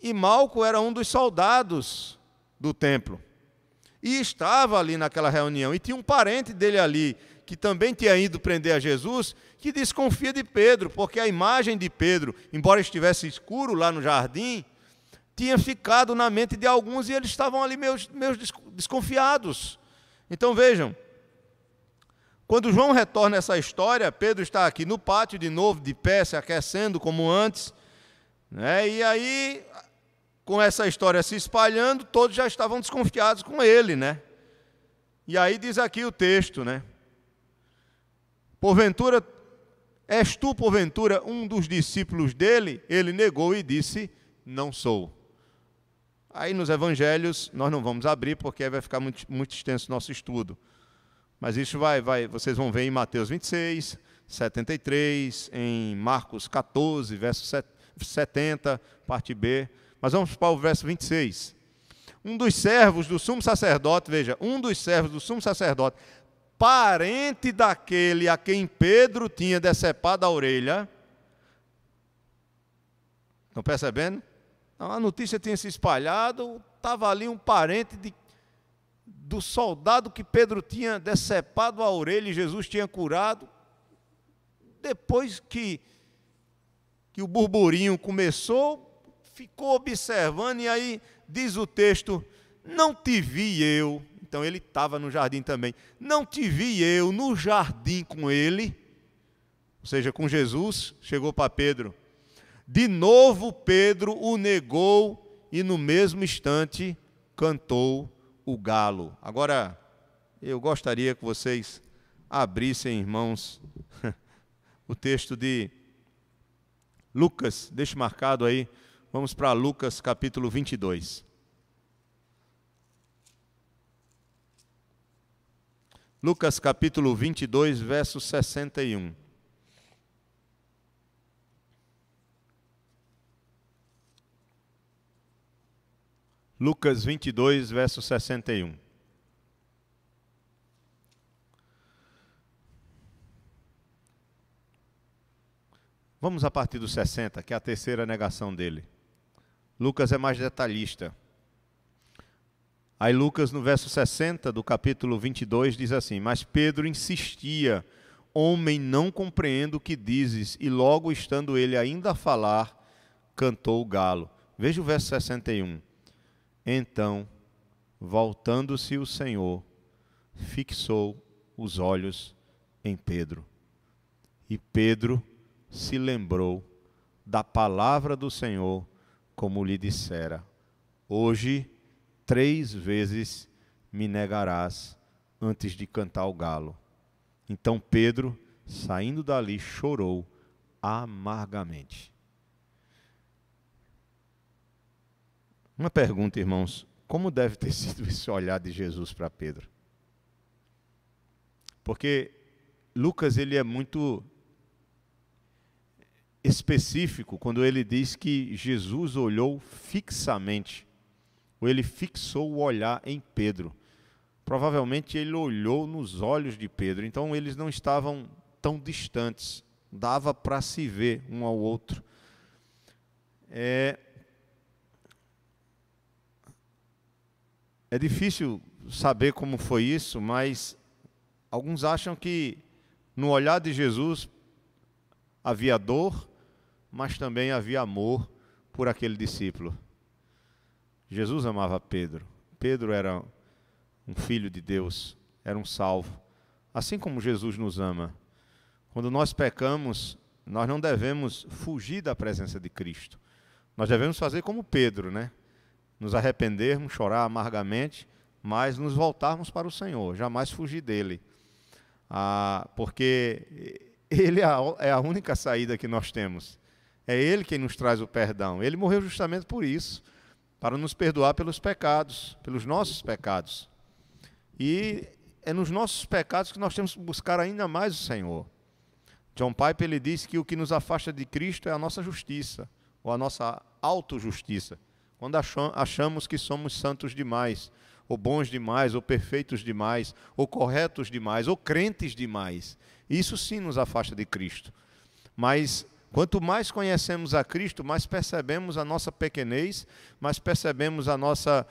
E Malco era um dos soldados do templo. E estava ali naquela reunião. E tinha um parente dele ali, que também tinha ido prender a Jesus, que desconfia de Pedro, porque a imagem de Pedro, embora estivesse escuro lá no jardim, tinha ficado na mente de alguns e eles estavam ali meio desconfiados. Então vejam, quando João retorna essa história, Pedro está aqui no pátio de novo, de pé, se aquecendo como antes, né? E aí, com essa história se espalhando, todos já estavam desconfiados com ele, né? E aí diz aqui o texto, né? Porventura, és tu, porventura, um dos discípulos dele? Ele negou e disse, não sou. Aí nos evangelhos, nós não vamos abrir, porque aí vai ficar muito extenso o nosso estudo. Mas isso vocês vão ver em Mateus 26, 73, em Marcos 14, verso 70, parte B. Mas vamos para o verso 26. Um dos servos do sumo sacerdote, veja, um dos servos do sumo sacerdote, parente daquele a quem Pedro tinha decepado a orelha. Estão percebendo? A notícia tinha se espalhado, estava ali um parente do soldado que Pedro tinha decepado a orelha e Jesus tinha curado. Depois que o burburinho começou, ficou observando, e aí diz o texto, não te vi eu, então ele estava no jardim também, não te vi eu no jardim com ele, ou seja, com Jesus, chegou para Pedro. De novo Pedro o negou e no mesmo instante cantou o galo. Agora, eu gostaria que vocês abrissem, irmãos, o texto de Lucas, deixe marcado aí, vamos para Lucas capítulo 22. Lucas capítulo 22, verso 61. Lucas 22, verso 61. Vamos a partir do 60, que é a terceira negação dele. Lucas é mais detalhista. Aí Lucas, no verso 60 do capítulo 22, diz assim, mas Pedro insistia, homem, não compreendo o que dizes, e logo estando ele ainda a falar, cantou o galo. Veja o verso 61. Então, voltando-se o Senhor, fixou os olhos em Pedro. E Pedro se lembrou da palavra do Senhor, como lhe dissera, hoje 3 vezes me negarás antes de cantar o galo. Então Pedro, saindo dali, chorou amargamente. Uma pergunta, irmãos, como deve ter sido esse olhar de Jesus para Pedro? Porque Lucas ele é muito específico quando ele diz que Jesus olhou fixamente, ou ele fixou o olhar em Pedro. Provavelmente ele olhou nos olhos de Pedro, então eles não estavam tão distantes, dava para se ver um ao outro. É difícil saber como foi isso, mas alguns acham que no olhar de Jesus havia dor, mas também havia amor por aquele discípulo. Jesus amava Pedro. Pedro era um filho de Deus, era um salvo. Assim como Jesus nos ama. Quando nós pecamos, nós não devemos fugir da presença de Cristo. Nós devemos fazer como Pedro, né? Nos arrependermos, chorar amargamente, mas nos voltarmos para o Senhor, jamais fugir dele. Porque Ele é a única saída que nós temos. É Ele quem nos traz o perdão. Ele morreu justamente por isso, para nos perdoar pelos pecados, pelos nossos pecados. E é nos nossos pecados que nós temos que buscar ainda mais o Senhor. John Piper ele diz que o que nos afasta de Cristo é a nossa justiça, ou a nossa autojustiça. Quando achamos que somos santos demais, ou bons demais, ou perfeitos demais, ou corretos demais, ou crentes demais. Isso sim nos afasta de Cristo. Mas quanto mais conhecemos a Cristo, mais percebemos a nossa pequenez, mais percebemos a nossa,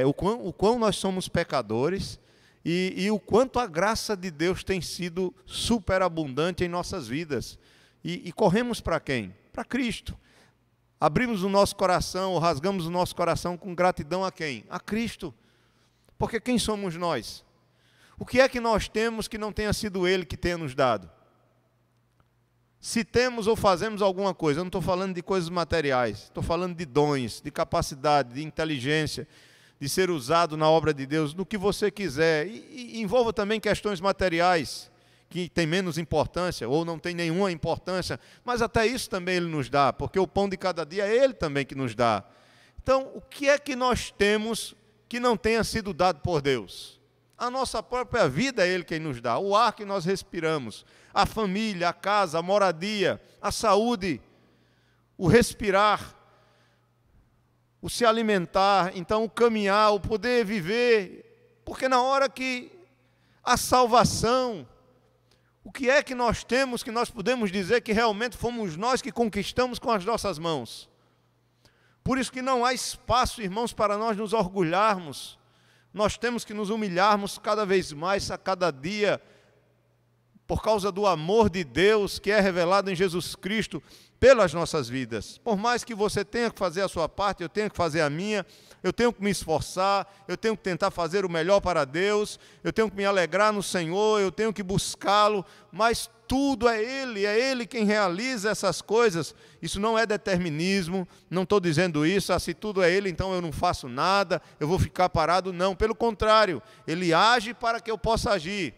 o quão nós somos pecadores e o quanto a graça de Deus tem sido superabundante em nossas vidas. E corremos para quem? Para Cristo. Abrimos o nosso coração, ou rasgamos o nosso coração com gratidão a quem? A Cristo. Porque quem somos nós? O que é que nós temos que não tenha sido Ele que tenha nos dado? Se temos ou fazemos alguma coisa, eu não estou falando de coisas materiais, estou falando de dons, de capacidade, de inteligência, de ser usado na obra de Deus, no que você quiser. E envolva também questões materiais, que tem menos importância, ou não tem nenhuma importância, mas até isso também Ele nos dá, porque o pão de cada dia é Ele também que nos dá. Então, o que é que nós temos que não tenha sido dado por Deus? A nossa própria vida é Ele quem nos dá, o ar que nós respiramos, a família, a casa, a moradia, a saúde, o respirar, o se alimentar, então o caminhar, o poder viver, porque na hora que a salvação, o que é que nós temos que nós podemos dizer que realmente fomos nós que conquistamos com as nossas mãos? Por isso que não há espaço, irmãos, para nós nos orgulharmos. Nós temos que nos humilharmos cada vez mais, a cada dia, por causa do amor de Deus que é revelado em Jesus Cristo pelas nossas vidas. Por mais que você tenha que fazer a sua parte, eu tenho que fazer a minha, eu tenho que me esforçar, eu tenho que tentar fazer o melhor para Deus, eu tenho que me alegrar no Senhor, eu tenho que buscá-lo, mas tudo é Ele quem realiza essas coisas. Isso não é determinismo, não estou dizendo isso, se tudo é Ele, então eu não faço nada, eu vou ficar parado, não. Pelo contrário, Ele age para que eu possa agir.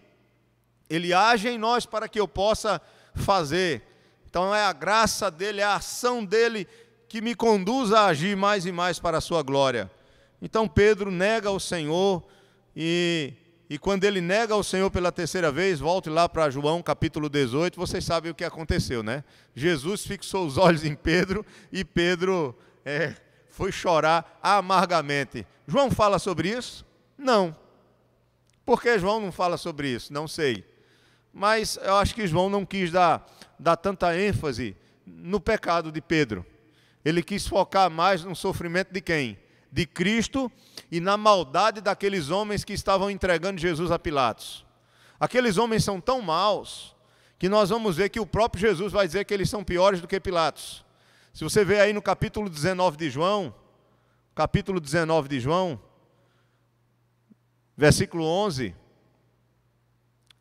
Ele age em nós para que eu possa fazer. Então é a graça dEle, é a ação dEle que me conduz a agir mais e mais para a sua glória. Então Pedro nega o Senhor e quando ele nega o Senhor pela terceira vez, volte lá para João capítulo 18, vocês sabem o que aconteceu, né? Jesus fixou os olhos em Pedro e Pedro foi chorar amargamente. João fala sobre isso? Não. Por que João não fala sobre isso? Não sei. Mas eu acho que João não quis dar tanta ênfase no pecado de Pedro. Ele quis focar mais no sofrimento de quem? De Cristo e na maldade daqueles homens que estavam entregando Jesus a Pilatos. Aqueles homens são tão maus que nós vamos ver que o próprio Jesus vai dizer que eles são piores do que Pilatos. Se você ver aí no capítulo 19 de João, versículo 11,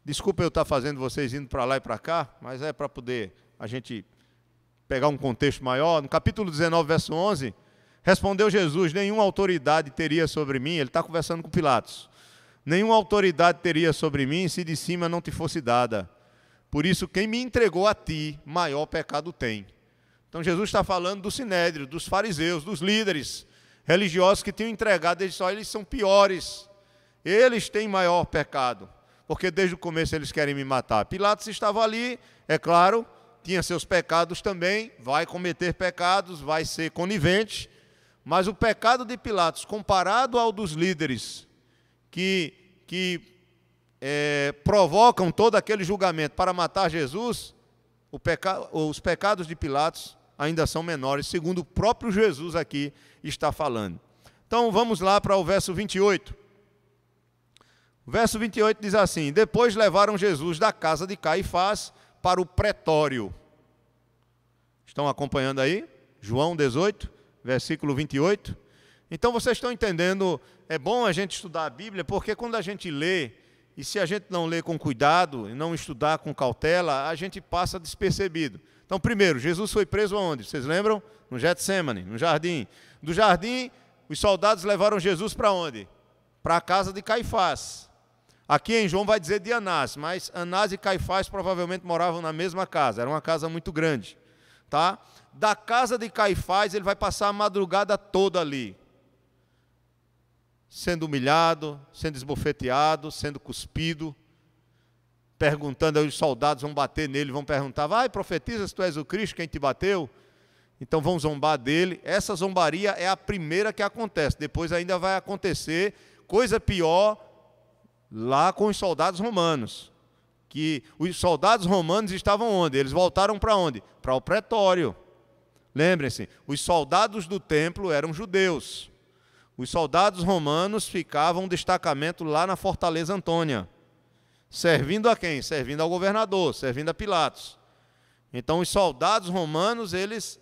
desculpa eu estar fazendo vocês indo para lá e para cá, mas é para poder a gente pegar um contexto maior. No capítulo 19, verso 11, respondeu Jesus: nenhuma autoridade teria sobre mim, ele está conversando com Pilatos, nenhuma autoridade teria sobre mim se de cima não te fosse dada. Por isso, quem me entregou a ti, maior pecado tem. Então Jesus está falando do sinédrio, dos fariseus, dos líderes religiosos que tinham entregado, eles são piores, eles têm maior pecado, porque desde o começo eles querem me matar. Pilatos estava ali, é claro, tinha seus pecados também, vai cometer pecados, vai ser conivente, mas o pecado de Pilatos, comparado ao dos líderes que provocam todo aquele julgamento para matar Jesus, os pecados de Pilatos ainda são menores, segundo o próprio Jesus aqui está falando. Então vamos lá para o verso 28. O verso 28 diz assim: depois levaram Jesus da casa de Caifás para o pretório. Estão acompanhando aí? João 18, versículo 28. Então vocês estão entendendo, é bom a gente estudar a Bíblia, porque quando a gente lê, e se a gente não ler com cuidado, e não estudar com cautela, a gente passa despercebido. Então, primeiro, Jesus foi preso aonde? Vocês lembram? No Getsêmani, no jardim. Do jardim, os soldados levaram Jesus para onde? Para a casa de Caifás. Aqui em João vai dizer de Anás, mas Anás e Caifás provavelmente moravam na mesma casa, era uma casa muito grande. Tá? Da casa de Caifás ele vai passar a madrugada toda ali, sendo humilhado, sendo esbofeteado, sendo cuspido, perguntando, aí os soldados vão bater nele, vão perguntar: vai, profetiza se tu és o Cristo, quem te bateu? então vão zombar dele. Essa zombaria é a primeira que acontece. Depois ainda vai acontecer coisa pior lá com os soldados romanos. Que os soldados romanos estavam onde? Eles voltaram para onde? Para o pretório. Lembrem-se, os soldados do templo eram judeus. Os soldados romanos ficavam um destacamento lá na Fortaleza Antônia. Servindo a quem? Servindo ao governador, servindo a Pilatos. Então os soldados romanos, eles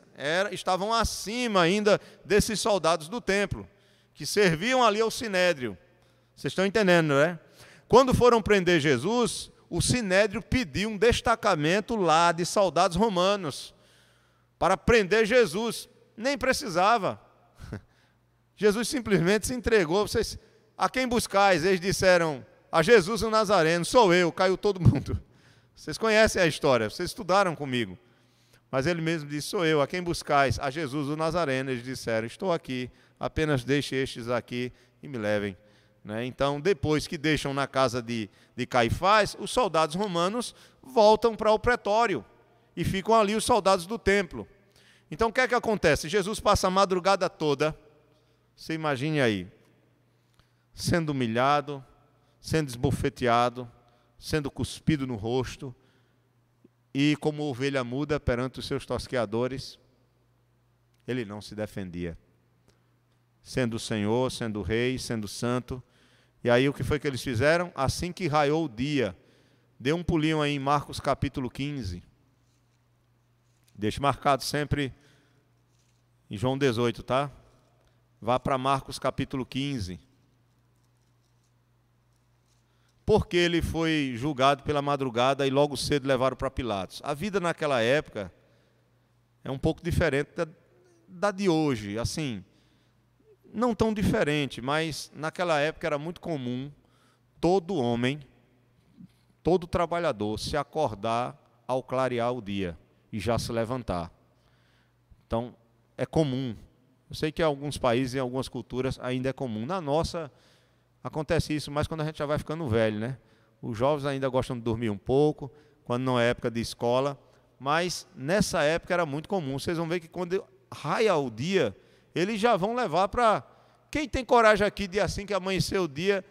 estavam acima ainda desses soldados do templo, que serviam ali ao Sinédrio. Vocês estão entendendo, não é? Quando foram prender Jesus, o Sinédrio pediu um destacamento lá de soldados romanos para prender Jesus. Nem precisava. Jesus simplesmente se entregou. Vocês, a quem buscais? Eles disseram, a Jesus o Nazareno. Sou eu. Caiu todo mundo. Vocês conhecem a história, vocês estudaram comigo. Mas ele mesmo disse, sou eu. A quem buscais? A Jesus o Nazareno. Eles disseram, estou aqui. Apenas deixe estes aqui e me levem. Então, depois que deixam na casa de Caifás, os soldados romanos voltam para o pretório e ficam ali os soldados do templo. Então, o que é que acontece? Jesus passa a madrugada toda, você imagine aí, sendo humilhado, sendo esbofeteado, sendo cuspido no rosto, e como ovelha muda perante os seus tosqueadores, ele não se defendia. Sendo o Senhor, sendo o Rei, sendo santo. E aí o que foi que eles fizeram? Assim que raiou o dia, dê um pulinho aí em Marcos capítulo 15. Deixe marcado sempre em João 18, tá? Vá para Marcos capítulo 15. Porque ele foi julgado pela madrugada e logo cedo levaram para Pilatos. A vida naquela época é um pouco diferente da de hoje, assim, não tão diferente, mas naquela época era muito comum todo homem, todo trabalhador se acordar ao clarear o dia e já se levantar. Então, é comum. Eu sei que em alguns países, em algumas culturas, ainda é comum. Na nossa, acontece isso, mas quando a gente já vai ficando velho, né? Os jovens ainda gostam de dormir um pouco, quando não é época de escola, mas nessa época era muito comum. Vocês vão ver que quando raia o dia, eles já vão levar para... Quem tem coragem aqui de assim que amanhecer o dia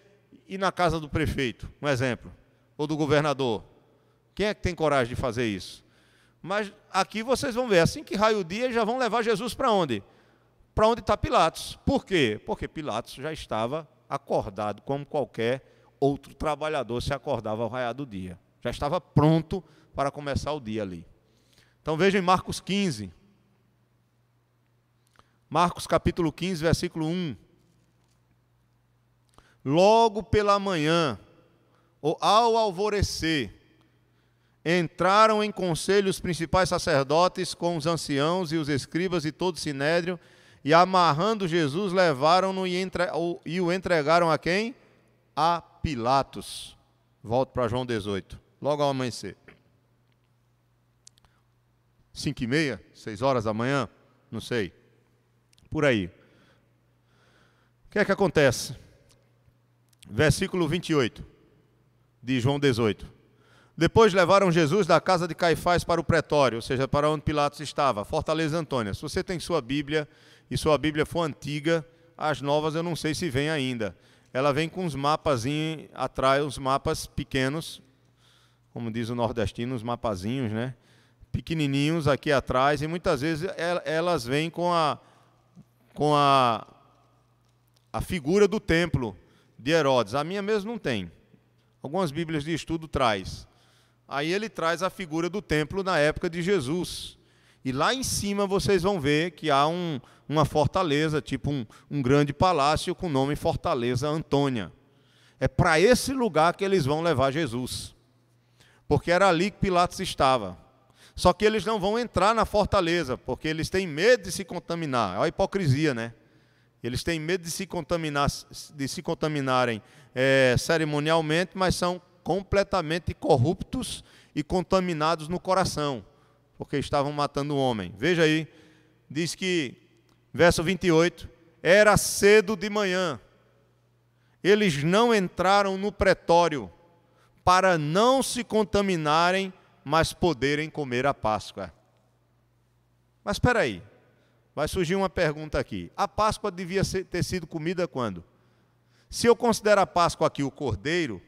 ir na casa do prefeito, um exemplo, ou do governador? Quem é que tem coragem de fazer isso? Mas aqui vocês vão ver, assim que raia o dia, já vão levar Jesus para onde? Para onde está Pilatos. Por quê? Porque Pilatos já estava acordado, como qualquer outro trabalhador se acordava ao raiar do dia. Já estava pronto para começar o dia ali. Então vejam em Marcos 15. Marcos capítulo 15, versículo 1. Logo pela manhã, ou ao alvorecer, entraram em conselho os principais sacerdotes com os anciãos e os escribas e todo o sinédrio, e amarrando Jesus, levaram-no e o entregaram a quem? A Pilatos. Volto para João 18, logo ao amanhecer. 5h30, 6 horas da manhã, não sei. Por aí. O que é que acontece? Versículo 28 de João 18. Depois levaram Jesus da casa de Caifás para o pretório, ou seja, para onde Pilatos estava, Fortaleza Antônia. Se você tem sua Bíblia, e sua Bíblia for antiga, as novas eu não sei se vem ainda. Ela vem com uns mapazinhos atrás, uns mapas pequenos, como diz o nordestino, uns mapazinhos, né? Pequenininhos aqui atrás, e muitas vezes elas vêm com a figura do templo de Herodes. A minha mesmo não tem. Algumas Bíblias de estudo traz. Aí ele traz a figura do templo na época de Jesus. E lá em cima vocês vão ver que há uma fortaleza, tipo um grande palácio com o nome Fortaleza Antônia. É para esse lugar que eles vão levar Jesus. Porque era ali que Pilatos estava. Só que eles não vão entrar na fortaleza, porque eles têm medo de se contaminar. É a hipocrisia, né? Eles têm medo de se contaminarem cerimonialmente, mas são completamente corruptos e contaminados no coração, porque estavam matando o homem. Veja aí, diz que, verso 28, era cedo de manhã. Eles não entraram no pretório para não se contaminarem, mas poderem comer a Páscoa. Mas espera aí, vai surgir uma pergunta aqui. A Páscoa devia ter sido comida quando? Se eu considero a Páscoa aqui o cordeiro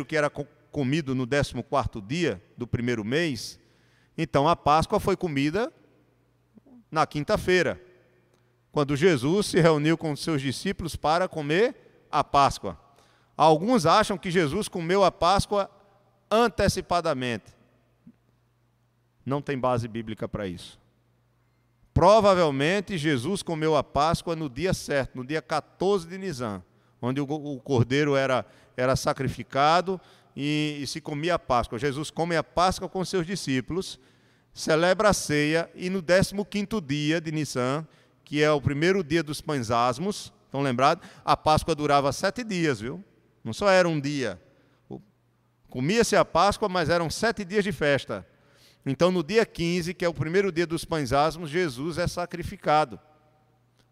que era comido no 14º dia do primeiro mês, então a Páscoa foi comida na quinta-feira, quando Jesus se reuniu com os seus discípulos para comer a Páscoa. Alguns acham que Jesus comeu a Páscoa antecipadamente. Não tem base bíblica para isso. Provavelmente Jesus comeu a Páscoa no dia certo, no dia 14 de Nisan, onde o cordeiro era sacrificado e se comia a Páscoa. Jesus come a Páscoa com seus discípulos, celebra a ceia e no 15º dia de Nisan, que é o primeiro dia dos pães asmos, estão lembrados? A Páscoa durava 7 dias, viu? Não só era um dia. Comia-se a Páscoa, mas eram 7 dias de festa. Então, no dia 15, que é o primeiro dia dos pães asmos, Jesus é sacrificado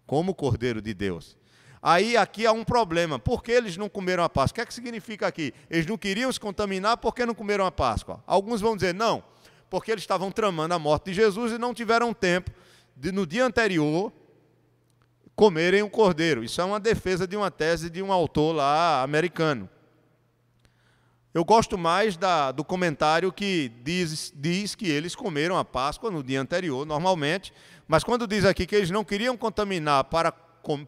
como Cordeiro de Deus. Aí, aqui há um problema. Por que eles não comeram a Páscoa? O que é que significa aqui? Eles não queriam se contaminar, por que não comeram a Páscoa? Alguns vão dizer, não, porque eles estavam tramando a morte de Jesus e não tiveram tempo de, no dia anterior, comerem o cordeiro. Isso é uma defesa de uma tese de um autor lá americano. Eu gosto mais do comentário que diz que eles comeram a Páscoa no dia anterior, normalmente, mas quando diz aqui que eles não queriam contaminar para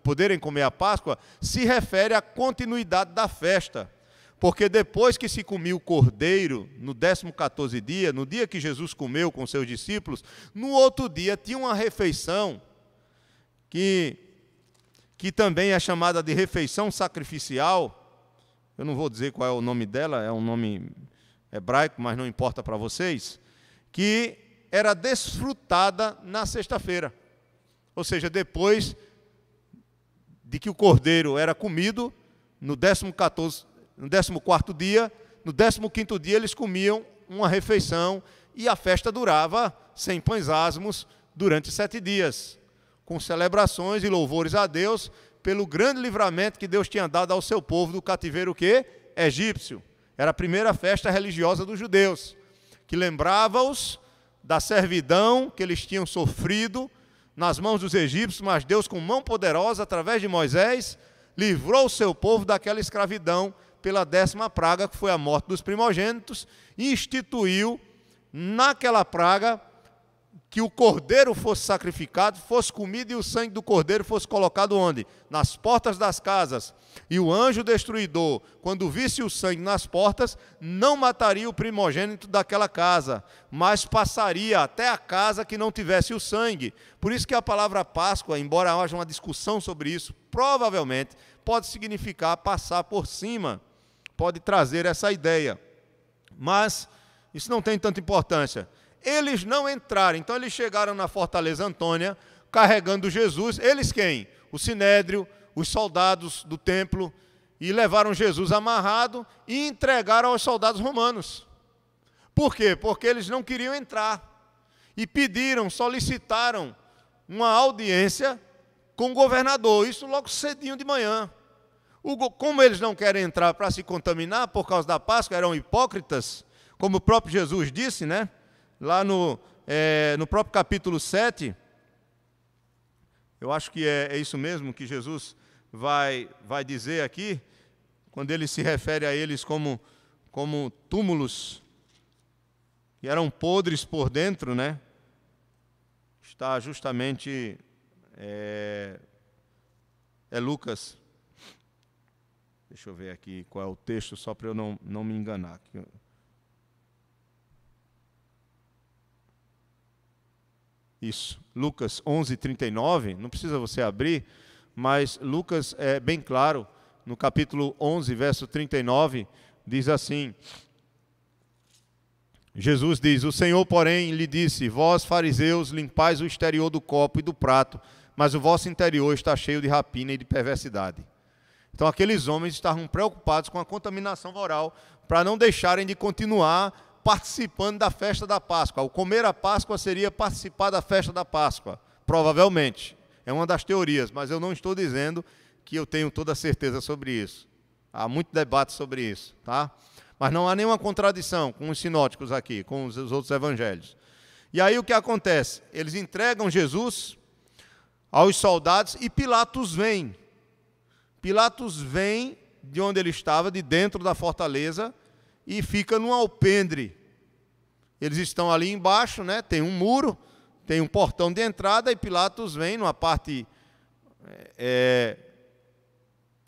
poderem comer a Páscoa, se refere à continuidade da festa. Porque depois que se comia o cordeiro, no 14º dia, no dia que Jesus comeu com seus discípulos, no outro dia tinha uma refeição que também é chamada de refeição sacrificial. Eu não vou dizer qual é o nome dela, é um nome hebraico, mas não importa para vocês, que era desfrutada na sexta-feira. Ou seja, depois de que o cordeiro era comido, no 14º dia, no 15º dia eles comiam uma refeição e a festa durava sem pães asmos durante 7 dias, com celebrações e louvores a Deus pelo grande livramento que Deus tinha dado ao seu povo do cativeiro o quê? Egípcio. Era a primeira festa religiosa dos judeus, que lembrava-os da servidão que eles tinham sofrido nas mãos dos egípcios, mas Deus, com mão poderosa, através de Moisés, livrou o seu povo daquela escravidão pela 10ª praga, que foi a morte dos primogênitos, e instituiu naquela praga que o cordeiro fosse sacrificado, fosse comido e o sangue do cordeiro fosse colocado onde? Nas portas das casas. E o anjo destruidor, quando visse o sangue nas portas, não mataria o primogênito daquela casa, mas passaria até a casa que não tivesse o sangue. Por isso que a palavra Páscoa, embora haja uma discussão sobre isso, provavelmente pode significar passar por cima, pode trazer essa ideia. Mas isso não tem tanta importância. Eles não entraram, então eles chegaram na Fortaleza Antônia, carregando Jesus, eles quem? O Sinédrio, os soldados do templo, e levaram Jesus amarrado e entregaram aos soldados romanos. Por quê? Porque eles não queriam entrar, e pediram, solicitaram uma audiência com o governador, isso logo cedinho de manhã. Como eles não querem entrar para se contaminar por causa da Páscoa, eram hipócritas, como o próprio Jesus disse, né? Lá no próprio capítulo 7, eu acho que é isso mesmo que Jesus vai dizer aqui, quando ele se refere a eles como túmulos que eram podres por dentro, né? Está justamente, é Lucas, deixa eu ver aqui qual é o texto, só para eu não me enganar. Isso, Lucas 11:39, não precisa você abrir, mas Lucas é bem claro, no capítulo 11, verso 39, diz assim, Jesus diz, o Senhor, porém, lhe disse, vós, fariseus, limpais o exterior do copo e do prato, mas o vosso interior está cheio de rapina e de perversidade. Então, aqueles homens estavam preocupados com a contaminação moral, para não deixarem de continuar participando da festa da Páscoa. O comer a Páscoa seria participar da festa da Páscoa, provavelmente. É uma das teorias, mas eu não estou dizendo que eu tenho toda a certeza sobre isso. Há muito debate sobre isso, tá? Mas não há nenhuma contradição com os sinóticos aqui, com os outros evangelhos. E aí o que acontece? Eles entregam Jesus aos soldados e Pilatos vem. Pilatos vem de onde ele estava, de dentro da fortaleza, e fica num alpendre. Eles estão ali embaixo, né? Tem um muro, tem um portão de entrada, e Pilatos vem numa parte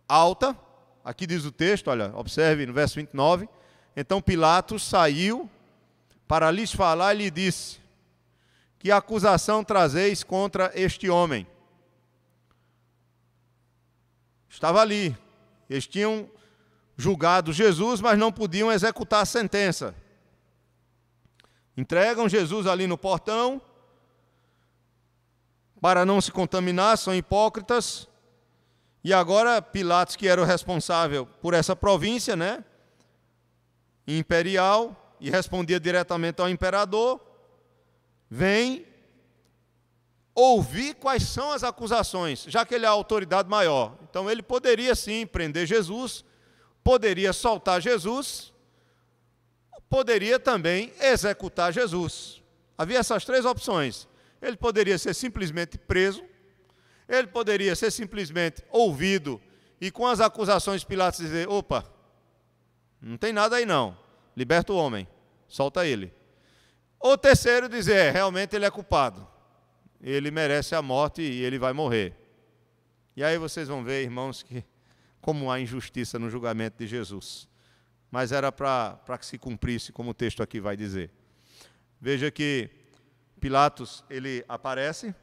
alta. Aqui diz o texto, olha, observe no verso 29. Então Pilatos saiu para lhes falar e lhe disse: que acusação trazeis contra este homem? Estava ali. Eles tinham julgado Jesus, mas não podiam executar a sentença. Entregam Jesus ali no portão, para não se contaminar, são hipócritas. E agora Pilatos, que era o responsável por essa província, né, imperial, e respondia diretamente ao imperador, vem ouvir quais são as acusações, já que ele é a autoridade maior. Então ele poderia sim prender Jesus, poderia soltar Jesus, poderia também executar Jesus. Havia essas três opções. Ele poderia ser simplesmente preso, ele poderia ser simplesmente ouvido e com as acusações Pilatos dizer: opa, não tem nada aí não, liberta o homem, solta ele. Ou terceiro dizer: realmente ele é culpado, ele merece a morte e ele vai morrer. E aí vocês vão ver, irmãos, que como há injustiça no julgamento de Jesus. Mas era para que se cumprisse, como o texto aqui vai dizer. Veja que Pilatos, ele aparece,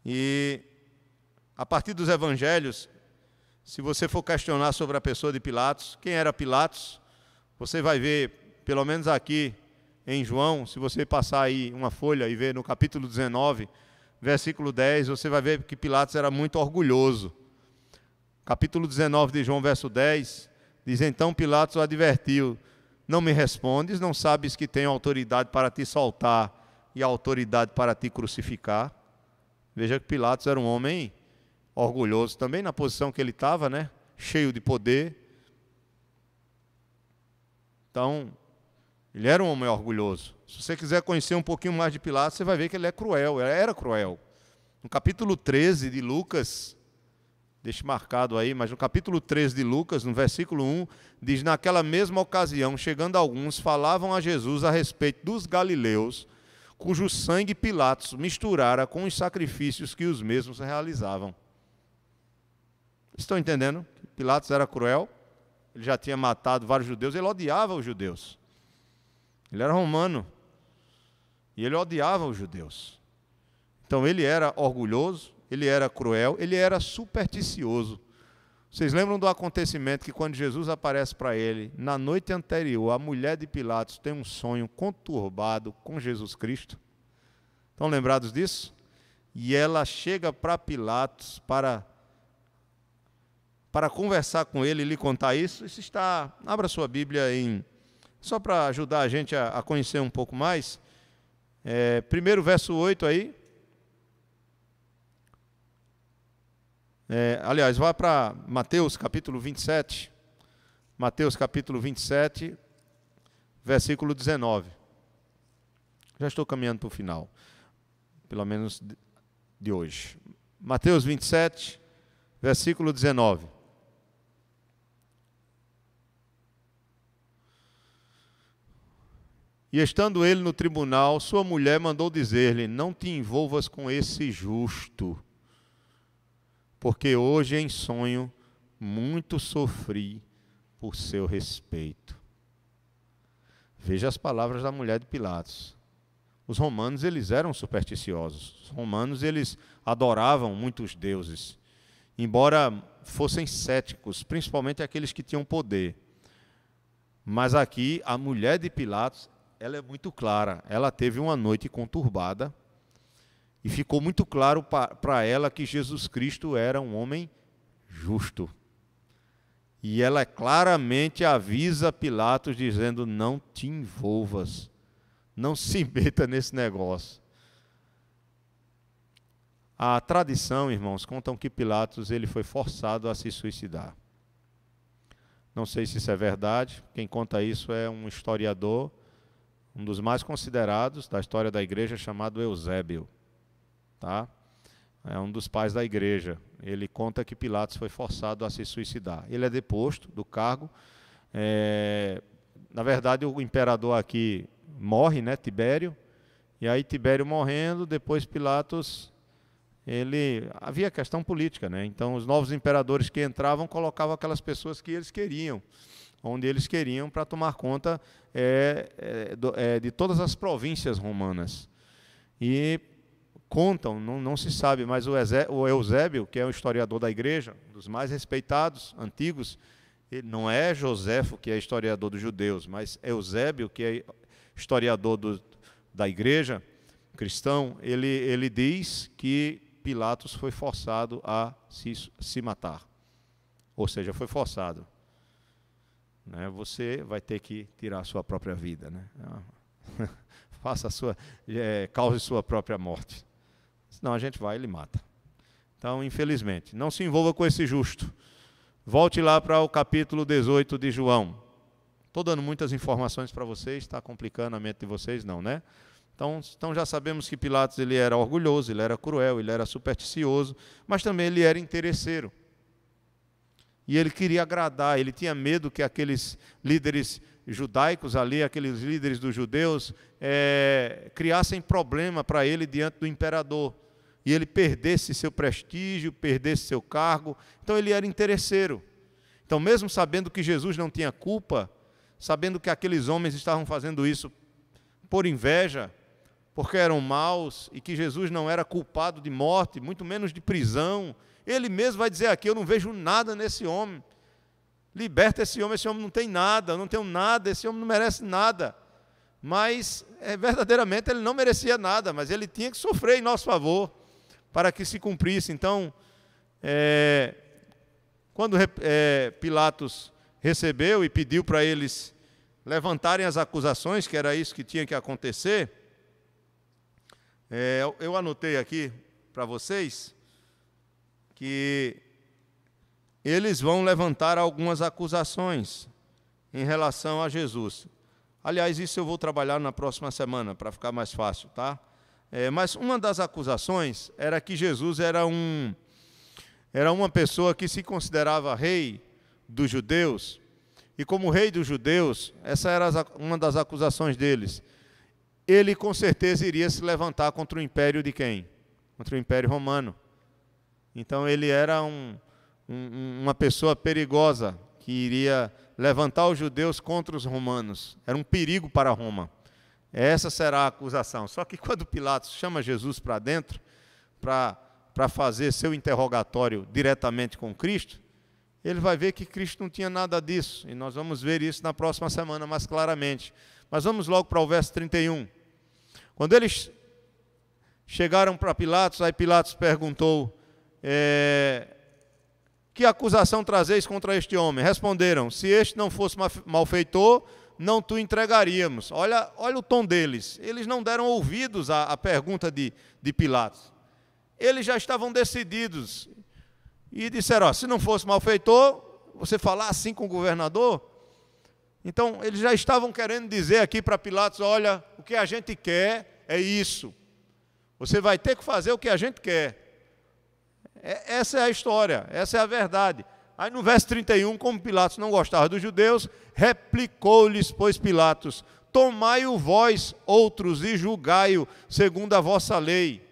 e a partir dos evangelhos, se você for questionar sobre a pessoa de Pilatos, quem era Pilatos, você vai ver, pelo menos aqui em João, se você passar aí uma folha e ver no capítulo 19, versículo 10, você vai ver que Pilatos era muito orgulhoso. Capítulo 19 de João, verso 10, diz: então Pilatos o advertiu: não me respondes, não sabes que tenho autoridade para te soltar e autoridade para te crucificar? Veja que Pilatos era um homem orgulhoso também na posição que ele estava, né? Cheio de poder. Então, ele era um homem orgulhoso. Se você quiser conhecer um pouquinho mais de Pilatos, você vai ver que ele é cruel, ele era cruel. No capítulo 13 de Lucas, deixe marcado aí, mas no capítulo 13 de Lucas, no versículo 1, diz: naquela mesma ocasião, chegando alguns, falavam a Jesus a respeito dos galileus, cujo sangue Pilatos misturara com os sacrifícios que os mesmos realizavam. Estão entendendo? Pilatos era cruel, ele já tinha matado vários judeus, ele odiava os judeus. Ele era romano, e ele odiava os judeus. Então ele era orgulhoso, ele era cruel, ele era supersticioso. Vocês lembram do acontecimento que quando Jesus aparece para ele, na noite anterior, a mulher de Pilatos tem um sonho conturbado com Jesus Cristo? Estão lembrados disso? E ela chega para Pilatos para conversar com ele e lhe contar isso. Isso está, abra sua Bíblia só para ajudar a gente a conhecer um pouco mais. Primeiro verso 8 aí. Aliás, vá para Mateus capítulo 27. Mateus capítulo 27, versículo 19. Já estou caminhando para o final, pelo menos de hoje. Mateus 27, versículo 19. E estando ele no tribunal, sua mulher mandou dizer-lhe: não te envolvas com esse justo, porque hoje em sonho muito sofri por seu respeito. Veja as palavras da mulher de Pilatos. Os romanos, eles eram supersticiosos. Os romanos, eles adoravam muitos deuses, embora fossem céticos, principalmente aqueles que tinham poder. Mas aqui, a mulher de Pilatos, ela é muito clara. Ela teve uma noite conturbada, e ficou muito claro para ela que Jesus Cristo era um homem justo. E ela claramente avisa Pilatos, dizendo: não te envolvas, não se meta nesse negócio. A tradição, irmãos, contam que Pilatos ele foi forçado a se suicidar. Não sei se isso é verdade. Quem conta isso é um historiador, um dos mais considerados da história da igreja, chamado Eusébio. Tá? É um dos pais da igreja. Ele conta que Pilatos foi forçado a se suicidar. Ele é deposto do cargo. Na verdade, o imperador aqui morre, né, Tibério. E aí Tibério morrendo, depois Pilatos, havia questão política, né? Então os novos imperadores que entravam colocavam aquelas pessoas que eles queriam, onde eles queriam, para tomar conta de todas as províncias romanas. E contam, não se sabe, mas o Eusébio, que é um historiador da igreja, dos mais respeitados, antigos, ele não é Joséfo, que é historiador dos judeus, mas Eusébio, que é historiador da igreja cristão, ele diz que Pilatos foi forçado a se matar. Ou seja, foi forçado. Né? Você vai ter que tirar a sua própria vida. Né? Cause sua própria morte. Senão a gente vai e ele mata. Então, infelizmente, não se envolva com esse justo. Volte lá para o capítulo 18 de João. Estou dando muitas informações para vocês, está complicando a mente de vocês? Não, né? Então já sabemos que Pilatos ele era orgulhoso, ele era cruel, ele era supersticioso, mas também ele era interesseiro. E ele queria agradar, ele tinha medo que aqueles líderes judaicos ali, aqueles líderes dos judeus, criassem problema para ele diante do imperador. E ele perdesse seu prestígio, perdesse seu cargo. Então ele era interesseiro. Então mesmo sabendo que Jesus não tinha culpa, sabendo que aqueles homens estavam fazendo isso por inveja, porque eram maus, e que Jesus não era culpado de morte, muito menos de prisão, ele mesmo vai dizer aqui, eu não vejo nada nesse homem. Liberta esse homem não tem nada, eu não tenho nada, esse homem não merece nada. Mas, verdadeiramente, ele não merecia nada, mas ele tinha que sofrer em nosso favor, para que se cumprisse. Então, quando Pilatos recebeu e pediu para eles levantarem as acusações, que era isso que tinha que acontecer, eu anotei aqui para vocês que eles vão levantar algumas acusações em relação a Jesus. Aliás, isso eu vou trabalhar na próxima semana, para ficar mais fácil, tá? Mas uma das acusações era que Jesus era uma pessoa que se considerava rei dos judeus, e como rei dos judeus, essa era uma das acusações deles. Ele com certeza iria se levantar contra o império de quem? Contra o império romano. Então ele era uma pessoa perigosa, que iria levantar os judeus contra os romanos. Era um perigo para Roma. Essa será a acusação. Só que quando Pilatos chama Jesus para dentro, para fazer seu interrogatório diretamente com Cristo, ele vai ver que Cristo não tinha nada disso. E nós vamos ver isso na próxima semana mais claramente. Mas vamos logo para o verso 31. Quando eles chegaram para Pilatos, aí Pilatos perguntou, que acusação trazeis contra este homem? Responderam, se este não fosse malfeitor, não te entregaríamos. Olha o tom deles. Eles não deram ouvidos à pergunta de Pilatos. Eles já estavam decididos. E disseram, se não fosse malfeitor, você falar assim com o governador? Então, eles já estavam querendo dizer aqui para Pilatos, olha, o que a gente quer é isso. Você vai ter que fazer o que a gente quer. Essa é a história, essa é a verdade. Aí no verso 31, como Pilatos não gostava dos judeus, replicou-lhes, pois Pilatos, tomai-o vós outros e julgai-o segundo a vossa lei.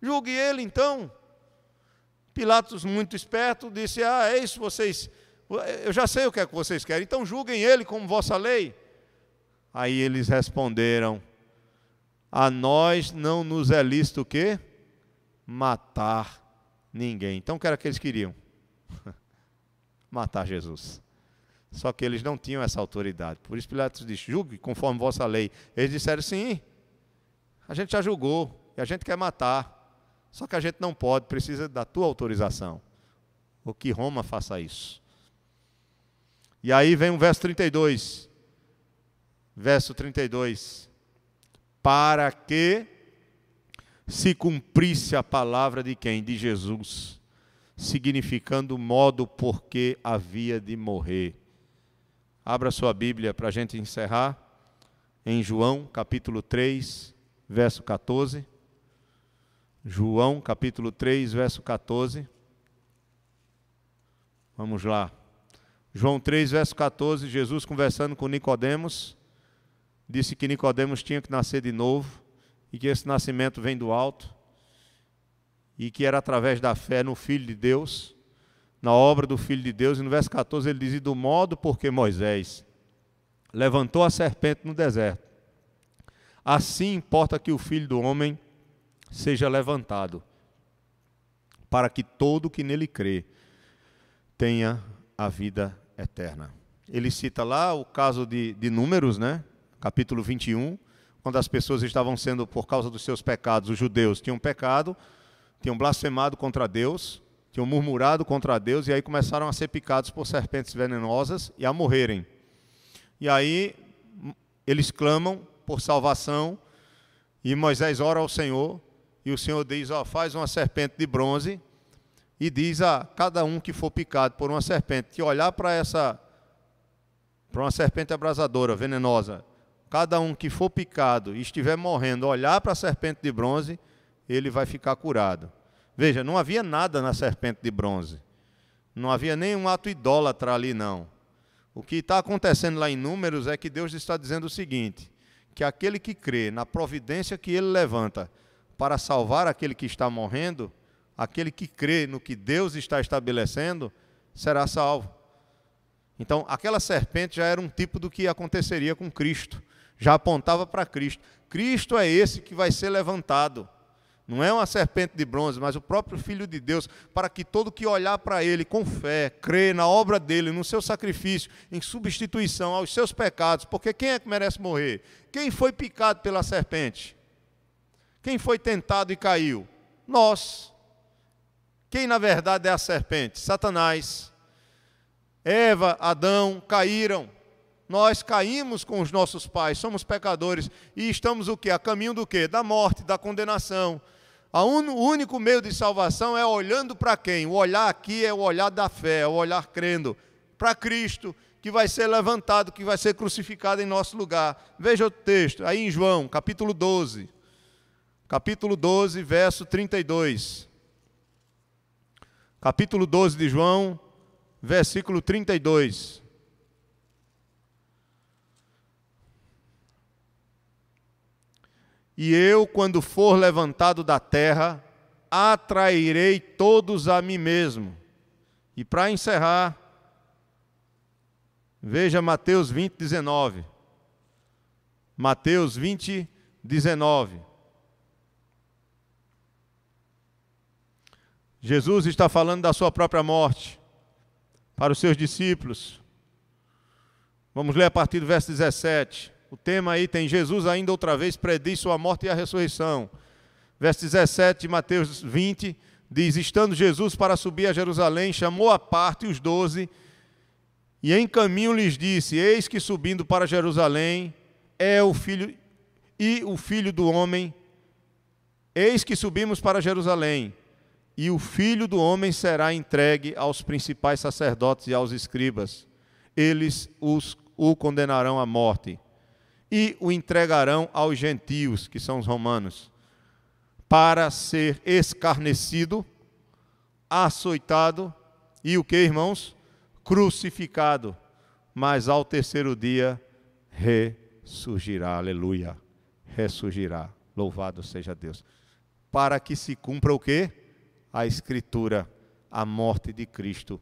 Julgue ele então. Pilatos, muito esperto, disse, é isso vocês, eu já sei o que é que vocês querem, então julguem ele como vossa lei. Aí eles responderam, a nós não nos é lícito o quê? Matar ninguém. Então o que era que eles queriam? Matar Jesus. Só que eles não tinham essa autoridade. Por isso Pilatos disse, julgue conforme vossa lei. Eles disseram, sim, a gente já julgou, e a gente quer matar. Só que a gente não pode, precisa da tua autorização. Ou que Roma faça isso. E aí vem o verso 32. Verso 32. Para que se cumprisse a palavra de quem? De Jesus. Significando o modo por que havia de morrer. Abra sua Bíblia para a gente encerrar. em João, capítulo 3, verso 14. João, capítulo 3, verso 14. Vamos lá. João 3, verso 14, Jesus conversando com Nicodemos, disse que Nicodemos tinha que nascer de novo, e que esse nascimento vem do alto, e que era através da fé no Filho de Deus, na obra do Filho de Deus. E no verso 14 ele diz: do modo porque Moisés levantou a serpente no deserto, assim importa que o Filho do Homem seja levantado, para que todo que nele crê tenha a vida eterna. Ele cita lá o caso de Números, né? Capítulo 21, quando as pessoas estavam sendo, por causa dos seus pecados, os judeus tinham pecado, tinham blasfemado contra Deus, tinham murmurado contra Deus, e aí começaram a ser picados por serpentes venenosas e a morrerem. E aí eles clamam por salvação, e Moisés ora ao Senhor, e o Senhor diz: faz uma serpente de bronze, e diz a cada um que for picado por uma serpente, que olhar para uma serpente abrasadora, venenosa, cada um que for picado e estiver morrendo, olhar para a serpente de bronze, ele vai ficar curado. Veja, não havia nada na serpente de bronze. Não havia nenhum ato idólatra ali, não. O que está acontecendo lá em Números é que Deus está dizendo o seguinte: que aquele que crê na providência que ele levanta para salvar aquele que está morrendo, aquele que crê no que Deus está estabelecendo, será salvo. Então, aquela serpente já era um tipo do que aconteceria com Cristo. Já apontava para Cristo. Cristo é esse que vai ser levantado. Não é uma serpente de bronze, mas o próprio Filho de Deus, para que todo que olhar para Ele com fé, crê na obra dEle, no seu sacrifício, em substituição aos seus pecados, porque quem é que merece morrer? Quem foi picado pela serpente? Quem foi tentado e caiu? Nós. Quem na verdade é a serpente? Satanás. Eva, Adão caíram. Nós caímos com os nossos pais, somos pecadores e estamos o quê? A caminho do quê? Da morte, da condenação. O único meio de salvação é olhando para quem? O olhar aqui é o olhar da fé, é o olhar crendo para Cristo, que vai ser levantado, que vai ser crucificado em nosso lugar. Veja o texto, aí em João, capítulo 12. Capítulo 12, verso 32. Capítulo 12 de João, versículo 32. E eu, quando for levantado da terra, atrairei todos a mim mesmo. E para encerrar, veja Mateus 20, 19. Mateus 20, 19. Jesus está falando da sua própria morte para os seus discípulos. Vamos ler a partir do verso 17. O tema aí tem: Jesus ainda outra vez prediz sua morte e a ressurreição. Verso 17 de Mateus 20 diz: estando Jesus para subir a Jerusalém, chamou à parte os 12 e em caminho lhes disse: eis que subindo para Jerusalém é o Filho do Homem, eis que subimos para Jerusalém, e o Filho do Homem será entregue aos principais sacerdotes e aos escribas. Eles o condenarão à morte e o entregarão aos gentios, que são os romanos, para ser escarnecido, açoitado e o que, irmãos? Crucificado. Mas ao terceiro dia ressurgirá. Aleluia. Ressurgirá. Louvado seja Deus. Para que se cumpra o quê? A Escritura. A morte de Cristo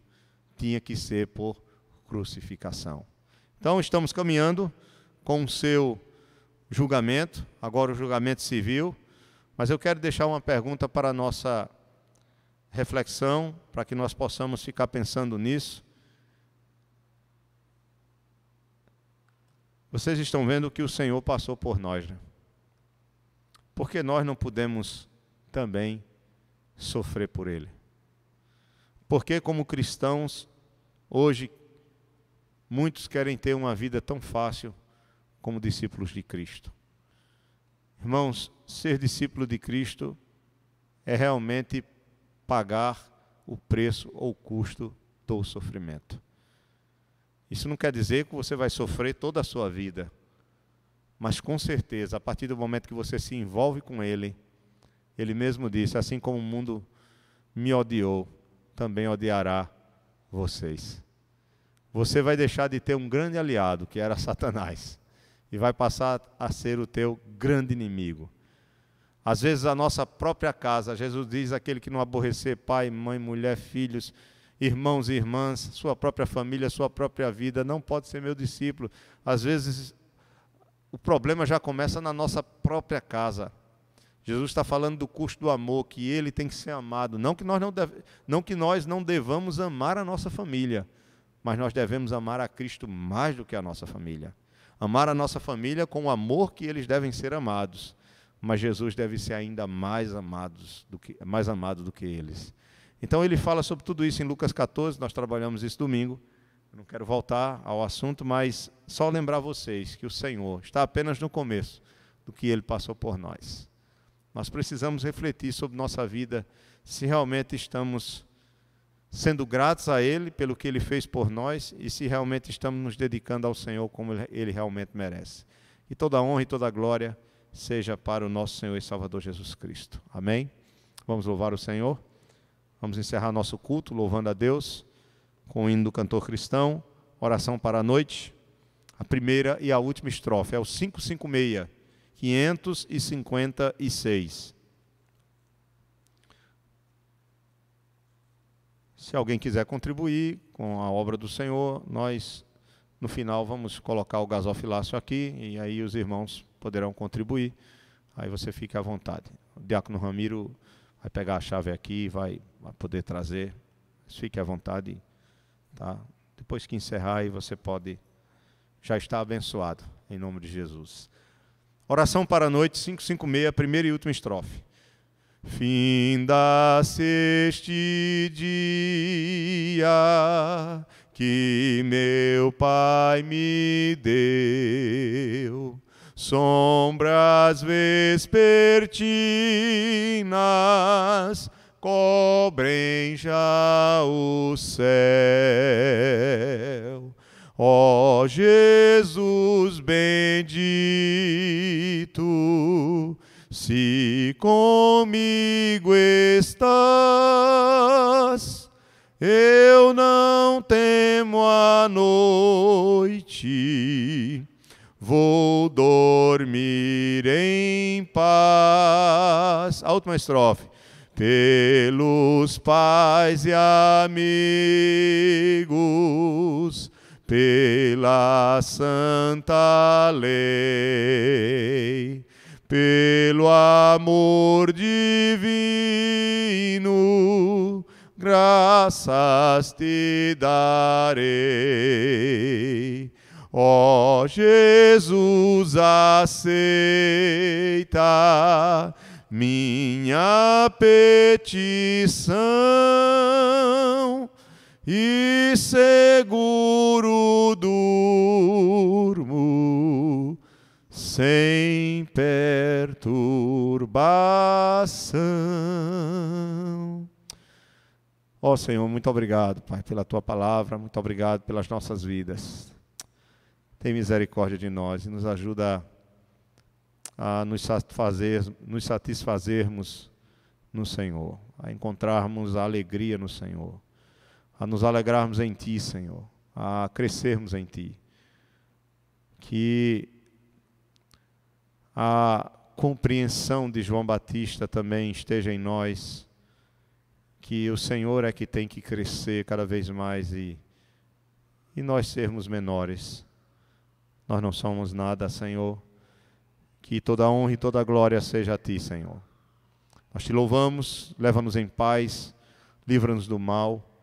tinha que ser por crucificação. Então estamos caminhando com o seu julgamento, agora o julgamento civil, mas eu quero deixar uma pergunta para a nossa reflexão, para que nós possamos ficar pensando nisso. Vocês estão vendo o que o Senhor passou por nós, né? Por que nós não podemos também sofrer por Ele? Porque como cristãos, hoje, muitos querem ter uma vida tão fácil como discípulos de Cristo. Irmãos, ser discípulo de Cristo é realmente pagar o preço ou o custo do sofrimento. Isso não quer dizer que você vai sofrer toda a sua vida, Mas com certeza, a partir do momento que você se envolve com Ele, Ele mesmo disse, assim como o mundo me odiou, também odiará vocês. Você vai deixar de ter um grande aliado, que era Satanás, e vai passar a ser o teu grande inimigo. Às vezes a nossa própria casa, Jesus diz, aquele que não aborrecer pai, mãe, mulher, filhos, irmãos e irmãs, sua própria família, sua própria vida, não pode ser meu discípulo. Às vezes o problema já começa na nossa própria casa. Jesus está falando do custo do amor, que ele tem que ser amado. Não que nós não devamos amar a nossa família, mas nós devemos amar a Cristo mais do que a nossa família. Amar a nossa família com o amor que eles devem ser amados, mas Jesus deve ser ainda mais amado do que eles. Então ele fala sobre tudo isso em Lucas 14, nós trabalhamos isso domingo. Eu não quero voltar ao assunto, mas só lembrar vocês que o Senhor está apenas no começo do que Ele passou por nós. Nós precisamos refletir sobre nossa vida, se realmente estamos sendo gratos a Ele pelo que Ele fez por nós e se realmente estamos nos dedicando ao Senhor como Ele realmente merece. E toda a honra e toda a glória seja para o nosso Senhor e Salvador Jesus Cristo. Amém? Vamos louvar o Senhor. Vamos encerrar nosso culto louvando a Deus com o hino do cantor cristão, oração para a noite, a primeira e a última estrofe, é o 556, 556. Se alguém quiser contribuir com a obra do Senhor, nós, no final, vamos colocar o gasofilácio aqui, e aí os irmãos poderão contribuir, aí você fica à vontade. O diácono Ramiro vai pegar a chave aqui e vai poder trazer, fique à vontade. Tá? Depois que encerrar, aí você pode já estar abençoado, em nome de Jesus. Oração para a noite, 556, primeira e última estrofe. Finda-se este dia que meu Pai me deu, sombras vespertinas cobrem já o céu. Ó Jesus bendito, se comigo estás, eu não temo a noite, vou dormir em paz. A última estrofe. Pelos pais e amigos, pela santa lei, pelo amor divino, graças te darei. Ó Jesus, aceita minha petição e seguro durmo sem perturbação. Ó Senhor, muito obrigado, Pai, pela Tua palavra, muito obrigado pelas nossas vidas. Tem misericórdia de nós e nos ajuda a nos satisfazermos no Senhor, a encontrarmos a alegria no Senhor, a nos alegrarmos em Ti, Senhor, a crescermos em Ti. Que a compreensão de João Batista também esteja em nós, que o Senhor é que tem que crescer cada vez mais e nós sermos menores. Nós não somos nada, Senhor. Que toda a honra e toda a glória seja a Ti, Senhor. Nós Te louvamos, leva-nos em paz, livra-nos do mal,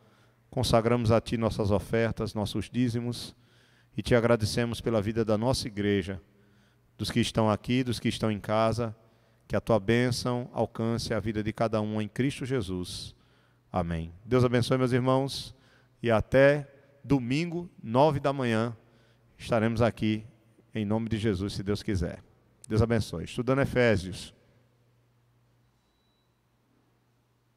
consagramos a Ti nossas ofertas, nossos dízimos, e Te agradecemos pela vida da nossa igreja, dos que estão aqui, dos que estão em casa, que a Tua bênção alcance a vida de cada um em Cristo Jesus. Amém. Deus abençoe, meus irmãos, e até domingo, 9 da manhã, estaremos aqui, em nome de Jesus, se Deus quiser. Deus abençoe. Estudando Efésios.